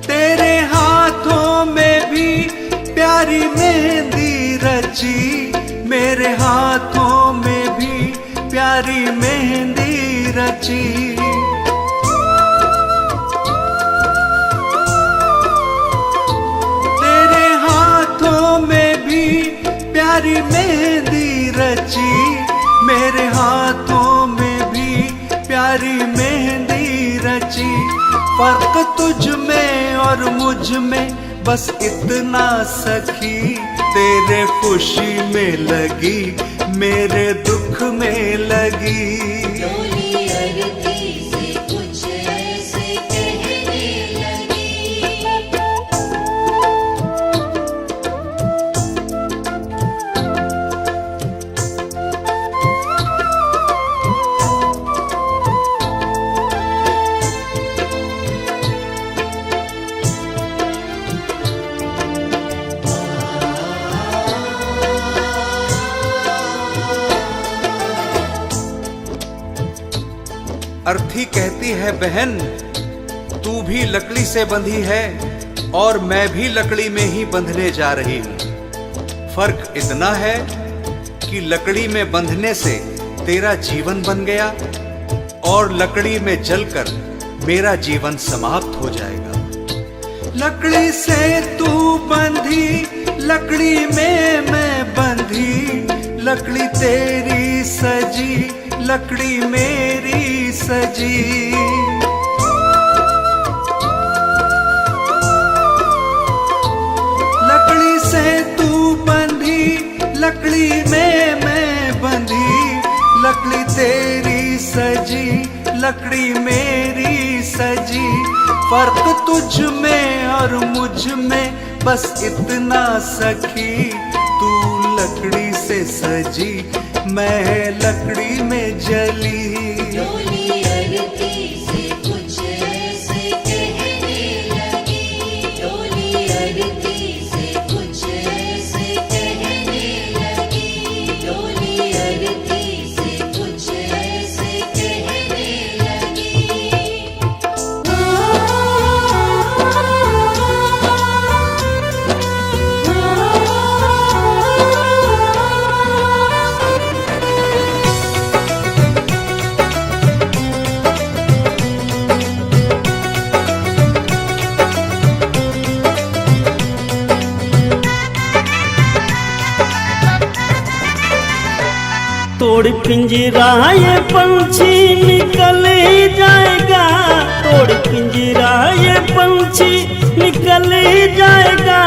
तेरे हाथों में भी प्यारी मेहंदी रची, मेरे हाथों में भी प्यारी मेहंदी रची। तेरे हाथों में भी प्यारी मेहंदी रची, मेरे हाथों में भी प्यारी मेहंदी रची। फर्क तुझ में और मुझ में बस इतना सखी, तेरे खुशी में लगी मेरे दुख में लगी। डोली अरती से कुछ ऐसे कहने लगी। अर्थी कहती है बहन, तू भी लकड़ी से बंधी है और मैं भी लकड़ी में ही बंधने जा रही हूँ। फर्क इतना है कि लकड़ी में बंधने से तेरा जीवन बन गया और लकड़ी में जलकर मेरा जीवन समाप्त हो जाएगा। लकड़ी से तू बंधी, लकड़ी में मैं बंधी, लकड़ी तेरी सजी, लकड़ी मेरी सजी। लकड़ी से तू बंधी, लकड़ी में मैं बंधी, लकड़ी तेरी सजी, लकड़ी मेरी सजी। फर्क तुझ में और मुझ में बस इतना सखी, तू लकड़ी से सजी मैं लकड़ी में जली। डोली अरती से कुछ ऐसे कहने लगी। डोली अरती से कुछ ऐसे कहने लगी। डोली अरती से कुछ ऐसे कहने लगी। तोड़ पिंजरा ये पंछी निकल जाएगा, तोड़ पिंजरा ये पंछी निकल जाएगा।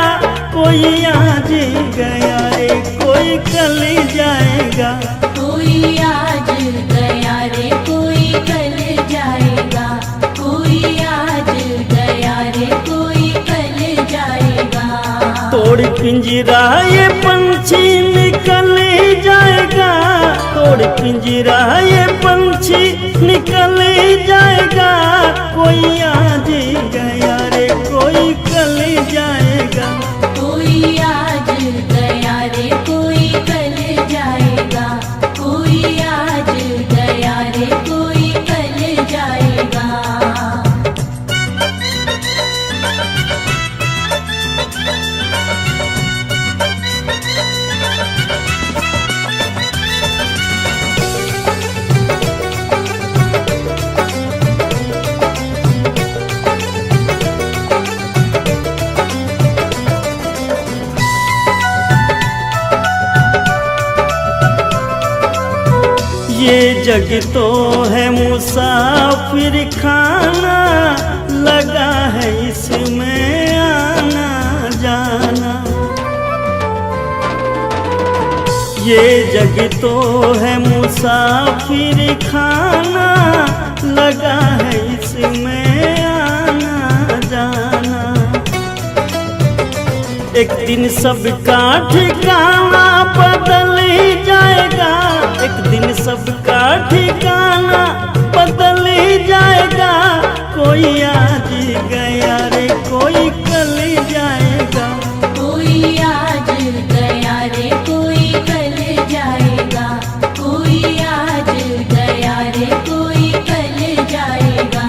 कोई आज गया रे कोई कल जाएगा। कोई आज गया रे कोई कल जाएगा। कोई आज गया रे कोई कल जाएगा। तोड़ पिंजरा ये पंछी निकल जाएगा, तोड़ पिंजरा ये पंछी निकल जाएगा। कोई आज गया रे ये जग तो है मुसाफिर खाना, लगा है इसमें आना जाना। ये जग तो है मुसाफिर खाना, लगा है इसमें आना जाना। एक दिन सबका ठिकाना बदल जाएगा, एक दिन सबका ठिकाना बदल जाएगा। कोई आज गया रे कोई कल जाएगा, कोई आज गया रे कोई कल जाएगा, कोई आज गया रे कोई कल जाएगा।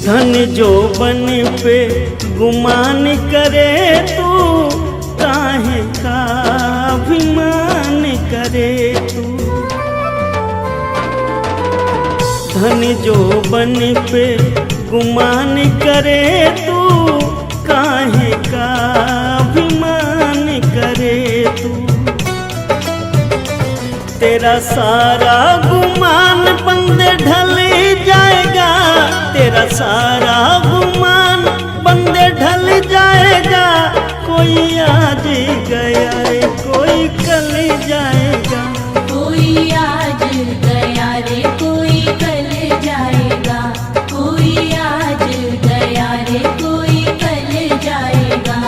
धन जो बन पे गुमान करे तू, काहे का अभिमान करे तू। धन जो बन पे गुमान करे तू, काहे का अभिमान करे तू। तेरा सारा गुमान बंदे ढल जाएगा, तेरा सारा गुमान बंदे ढल जाएगा। कोई आज गया रे कोई कल जाएगा, कोई आज गया रे कोई कल जाएगा, कोई आज गया रे कोई कल जाएगा।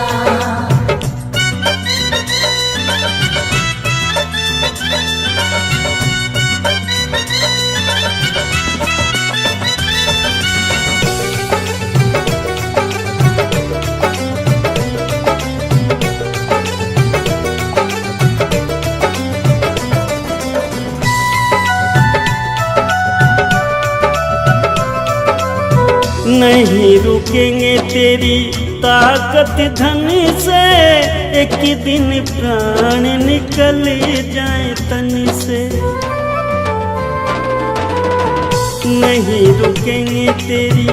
नहीं रुकेंगे तेरी ताकत धन से, एक ही दिन प्राण निकल जाए तन से। नहीं रुकेंगे तेरी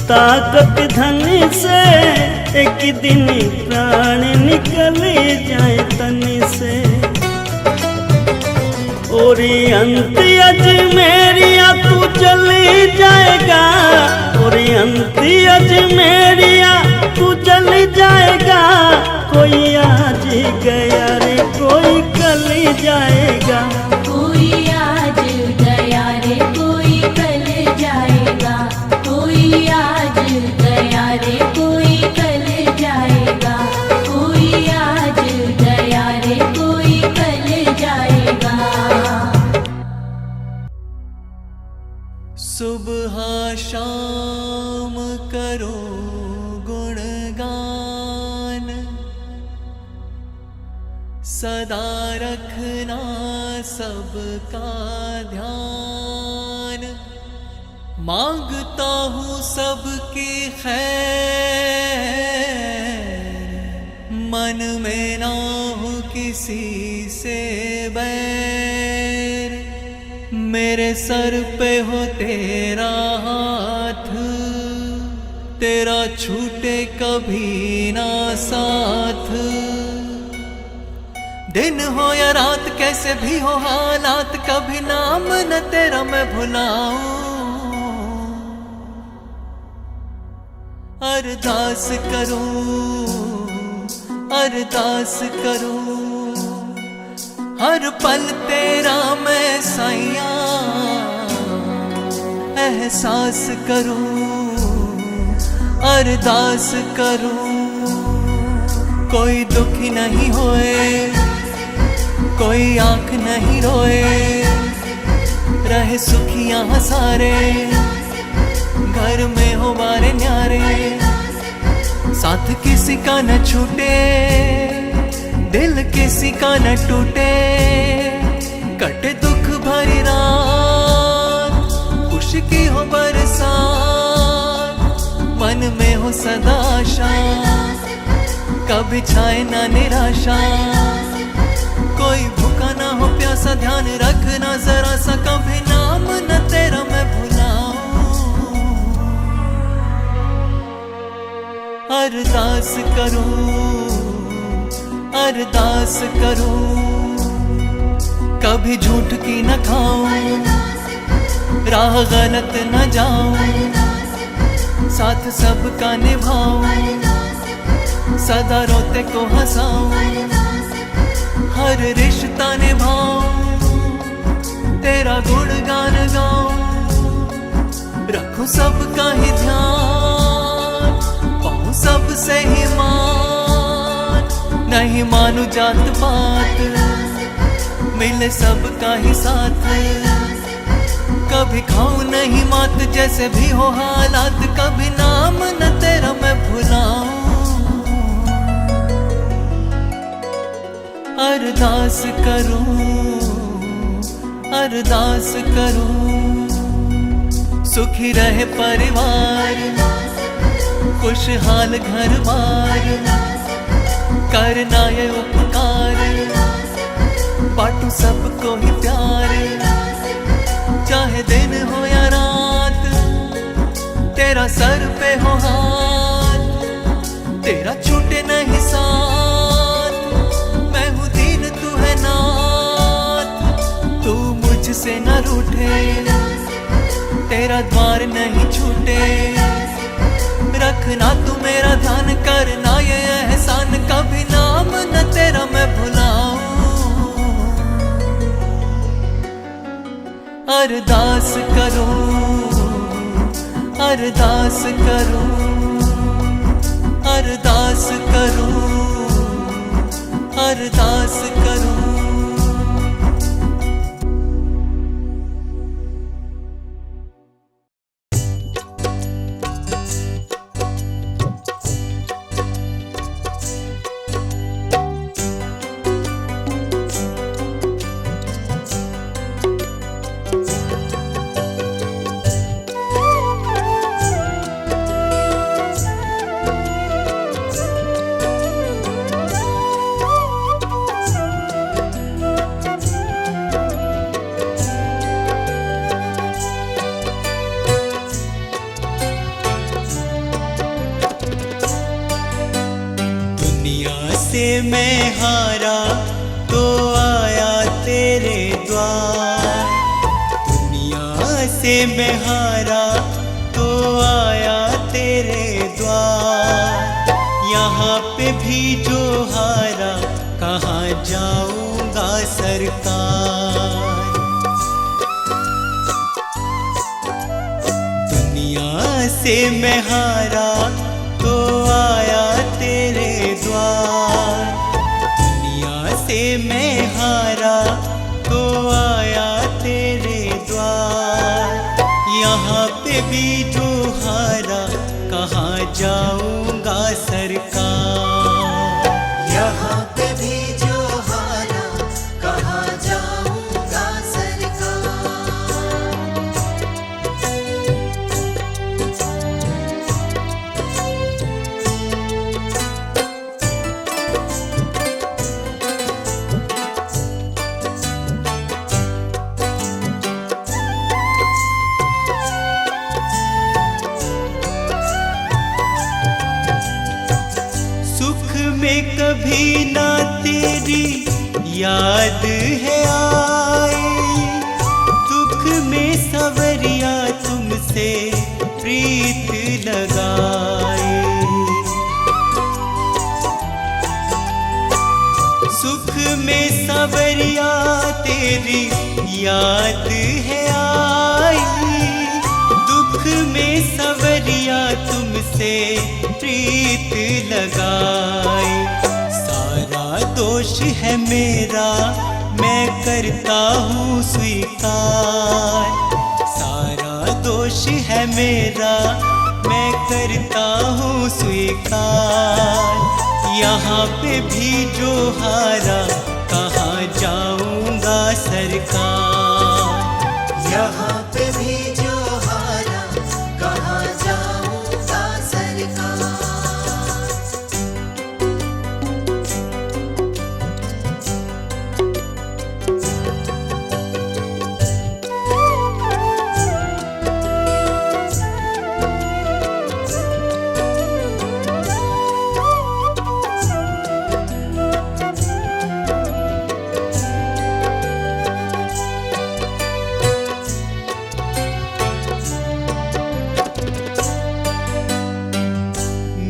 ताकत धन से, एक ही दिन प्राण निकल जाए तन से। और अंत अजमेरिया तू चली जाएगा, और अंत अजमेरिया तू चल जाएगा। कोई आज गया रे कोई कल जाएगा, कोई आज गया रे कोई कल जाएगा, कोई आज गया रे कोई कल जाएगा, कोई आज गया रे कोई कल जाएगा। सुबह शाम करो गुणगान, सदा रखना सबका ध्यान। मांगता हूँ सबकी खैर, मन में ना हो किसी से बैर। मेरे सर पे हो तेरा हाथ, तेरा छूटे कभी ना साथ। दिन हो या रात कैसे भी हो हालात, कभी नाम न तेरा मैं भुलाऊं। अरदास करूं, अरदास करूं, हर पल तेरा मैं सैया एहसास करूं। अरदास करूं, कोई दुखी नहीं होए, कोई आंख नहीं रोए। रहे सुखियां सारे, घर में हो बारे न्यारे। साथ किसी का न छूटे, दिल किसी का न टूटे। कटे दुख भरी रात, खुशी की हो बरसात। हो सदा आशा, कभी छाए ना निराशा। कोई भूखा ना हो प्यासा, ध्यान रखना जरा सा, कभी नाम न तेरा मैं भुलाऊं। अरदास करूं, अरदास करूं, कभी झूठ की न खाऊं, राह गलत न जाऊं, साथ सबका निभाऊं, सदा रोते को हंसाऊं, हर रिश्ता निभाऊं, तेरा गुणगान गाऊं, रखूं सबका ही ध्यान, पाऊं सबसे ही मान, नहीं मानू जात पात, मिले सबका ही साथ, कभी खाऊं नहीं मात, जैसे भी हो हालात, कभी नाम न तेरा मैं भुलाऊं। अरदास करूं, अरदास करूं, सुखी रहे परिवार, खुशहाल घर बार, करना ये उपकार, बांटू सबको ही प्यार, चाहे दिन हो या रात, तेरा सर पे हो हाथ, तेरा छूटे नहीं साथ, मैं हूँ दीन तू है नाथ, तू मुझसे न रूठे, तेरा द्वार नहीं छूटे, रखना तू मेरा ध्यान, करना ये एहसान, कभी नाम न तेरा मैं भुलाऊं। अरदास करूं, अरदास करूं, अरदास करूं, अरदास करूं। मैं हारा तो आया तेरे द्वार, दुनिया से मैं हारा तो आया तेरे द्वार, यहाँ पे भी जो हारा कहाँ जाऊंगा सरकार। दुनिया से मैं हारा तो आया तेरे द्वार, दुनिया से मैं हारा तो आया तेरे द्वार, यहाँ पे भी जो हारा कहाँ जाऊंगा सरकार। यहाँ पे भी जो हारा कहाँ जाऊंगा सरकार। कभी ना तेरी याद है आई, दुख में सवरिया तुमसे प्रीत लगाए। सुख में सवरिया तेरी याद है आई, दुख में सवरिया तुमसे प्रीत लगाए। दोष है मेरा मैं करता हूँ स्वीकार, सारा दोष है मेरा मैं करता हूँ स्वीकार। यहाँ पे भी जो हारा कहाँ जाऊँगा सरकार। यहाँ पे भी जो हारा कहाँ जाऊँगा सरकार।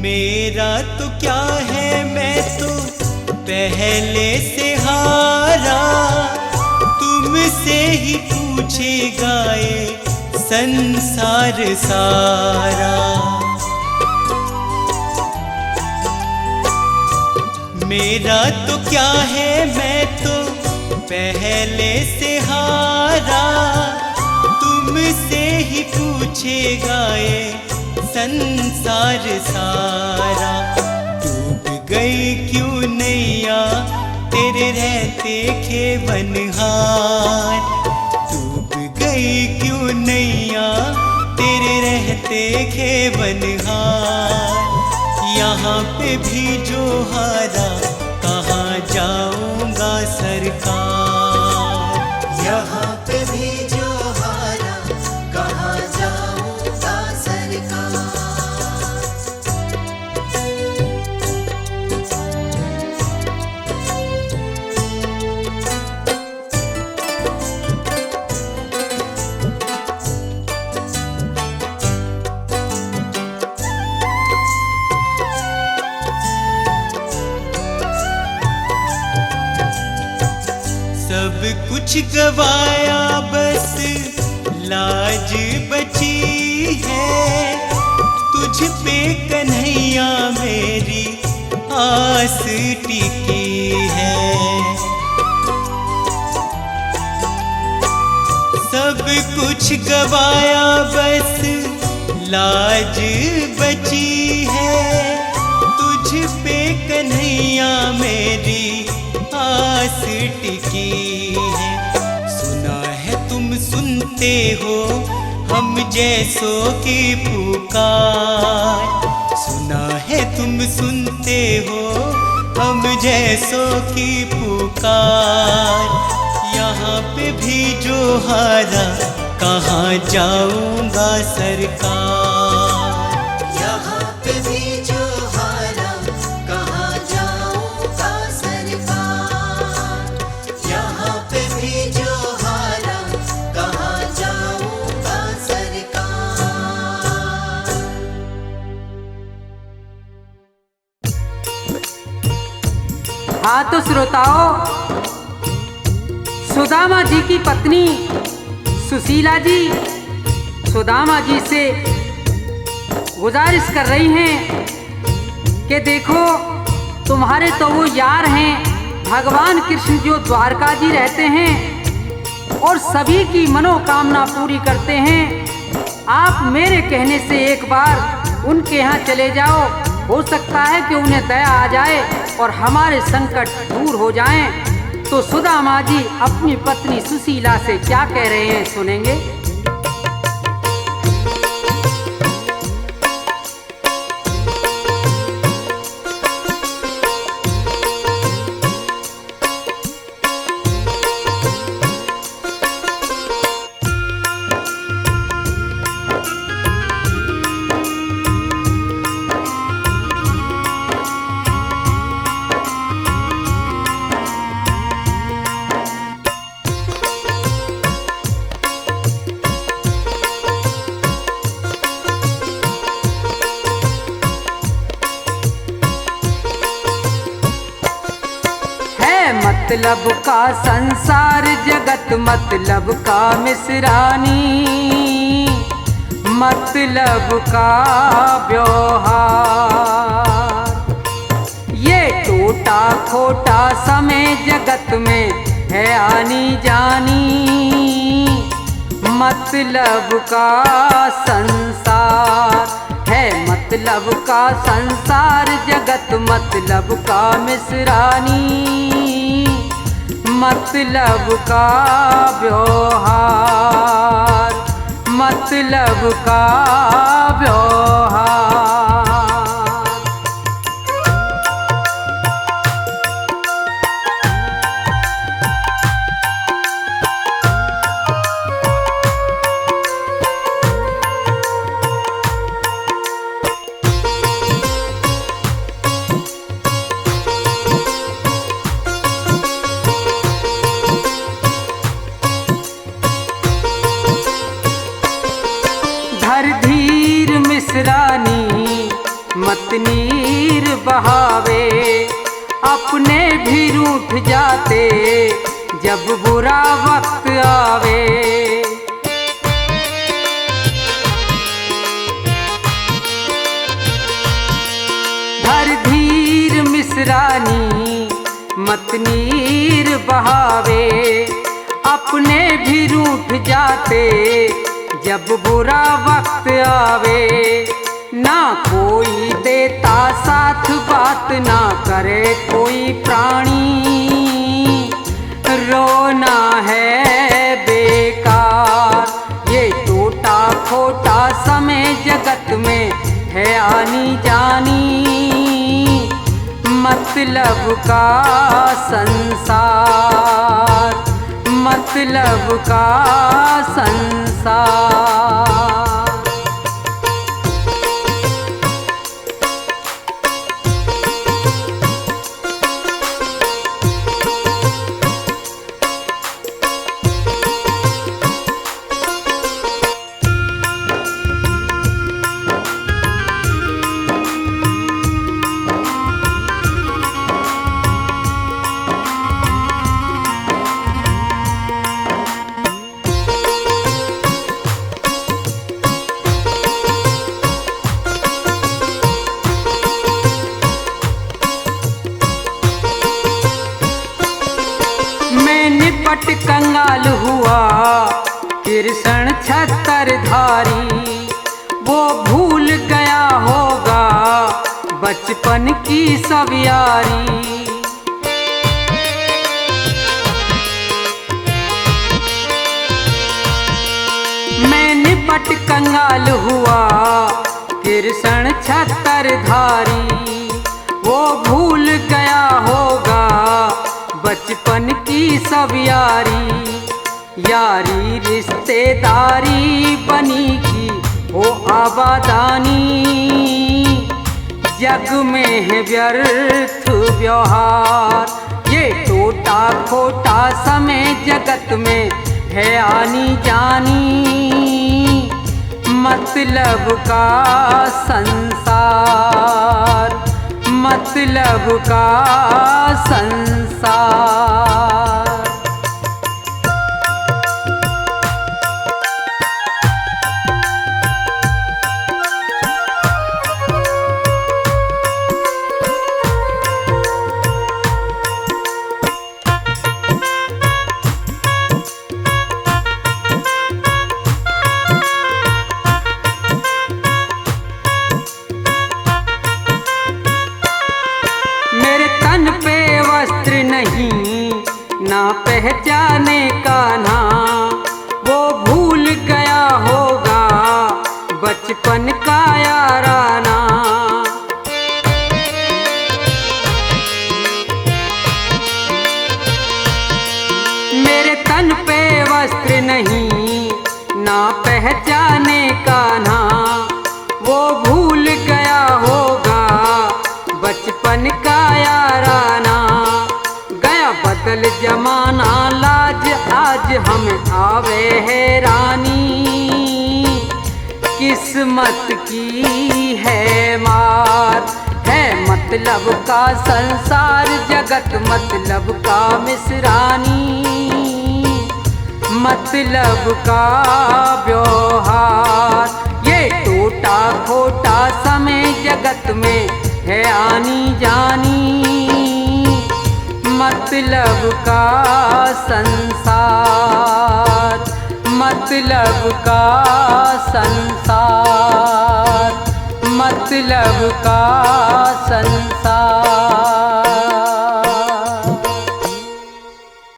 मेरा तो क्या है, मैं तो पहले से हारा, तुमसे ही पूछेगा ये संसार सारा। मेरा तो क्या है, मैं तो पहले से हारा, तुमसे ही पूछेगा ये संसार सारा। डूब गई क्यों नैया तेरे रहते खेवनहार, डूब गई क्यों नैया तेरे रहते खेवनहार। यहाँ पे भी जो हारा, कहाँ जाऊंगा सरकार। यहाँ पे भी जो हारा, कहाँ जाऊंगा सरकार। सब कुछ गवाया, बस लाज बची है, तुझ पे कन्हैया मेरी आस टिकी है। सब कुछ गवाया, बस लाज बची है, तुझ पे कन्हैया मेरी आस टिकी है। सुना है तुम सुनते हो हम जैसों की पुकार, सुना है तुम सुनते हो हम जैसों की पुकार। यहाँ पे भी जो हारा, कहाँ जाऊंगा सरकार। यहाँ पे भी जो हारा, कहाँ जाऊंगा सरकार। यहाँ पे भी जो हारा, कहाँ जाऊंगा सरकार। हाँ तो श्रोताओ, सुदामा जी की पत्नी सुशीला जी सुदामा जी से गुजारिश कर रही हैं कि देखो, तुम्हारे तो वो यार हैं भगवान कृष्ण जो द्वारका जी रहते हैं और सभी की मनोकामना पूरी करते हैं। आप मेरे कहने से एक बार उनके यहाँ चले जाओ, हो सकता है कि उन्हें दया आ जाए और हमारे संकट दूर हो जाएं। तो सुदामा जी अपनी पत्नी सुशीला से क्या कह रहे हैं, सुनेंगे। मतलब का संसार जगत, मतलब का मिसरानी, मतलब का व्यवहार। ये टूटा खोटा समय जगत में है आनी जानी, मतलब का संसार है, मतलब का संसार जगत, मतलब का मिसरानी, मतलब का व्यवहार, मतलब का व्यवहार। धर धीर मिसरानी नीर बहावे, अपने भी रूठ जाते जब बुरा वक्त आवे। धर धीर मिसरानी मत नीर बहावे, अपने भी रूठ जाते जब बुरा वक्त आवे। ना कोई देता साथ बात ना करे कोई प्राणी, रोना है बेकार ये टूटा खोटा समय जगत में है आनी जानी। मतलब का संसार, मतलब का संसार। निपट कंगाल हुआ कृष्ण छत्रधारी, वो भूल गया होगा बचपन की सब यारी। मैं निपट कंगाल हुआ कृष्ण छत्रधारी, वो भूल गया होगा बचपन की सब यारी। यारी रिश्तेदारी बनी की हो आबादानी, जग में है व्यर्थ व्यवहार ये टूटा खोटा समय जगत में है आनी जानी। मतलब का संसार, मतलब का संसार। मेरे तन पे वस्त्र नहीं ना पहचाने का ना, वो भूल गया होगा बचपन का याराना। मेरे तन पे वस्त्र नहीं ना पहचाने का ना, वो भूल गया होगा बचपन का याराना। गया बदल जमाना लाज आज हमें आवे हैरानी, किस्मत की है मार है मतलब का संसार जगत मतलब का मिसरानी। मतलब का व्यवहार ये टूटा खोटा समय जगत में है आनी जानी। मतलब का संसार, मतलब का संसार, मतलब का संसार।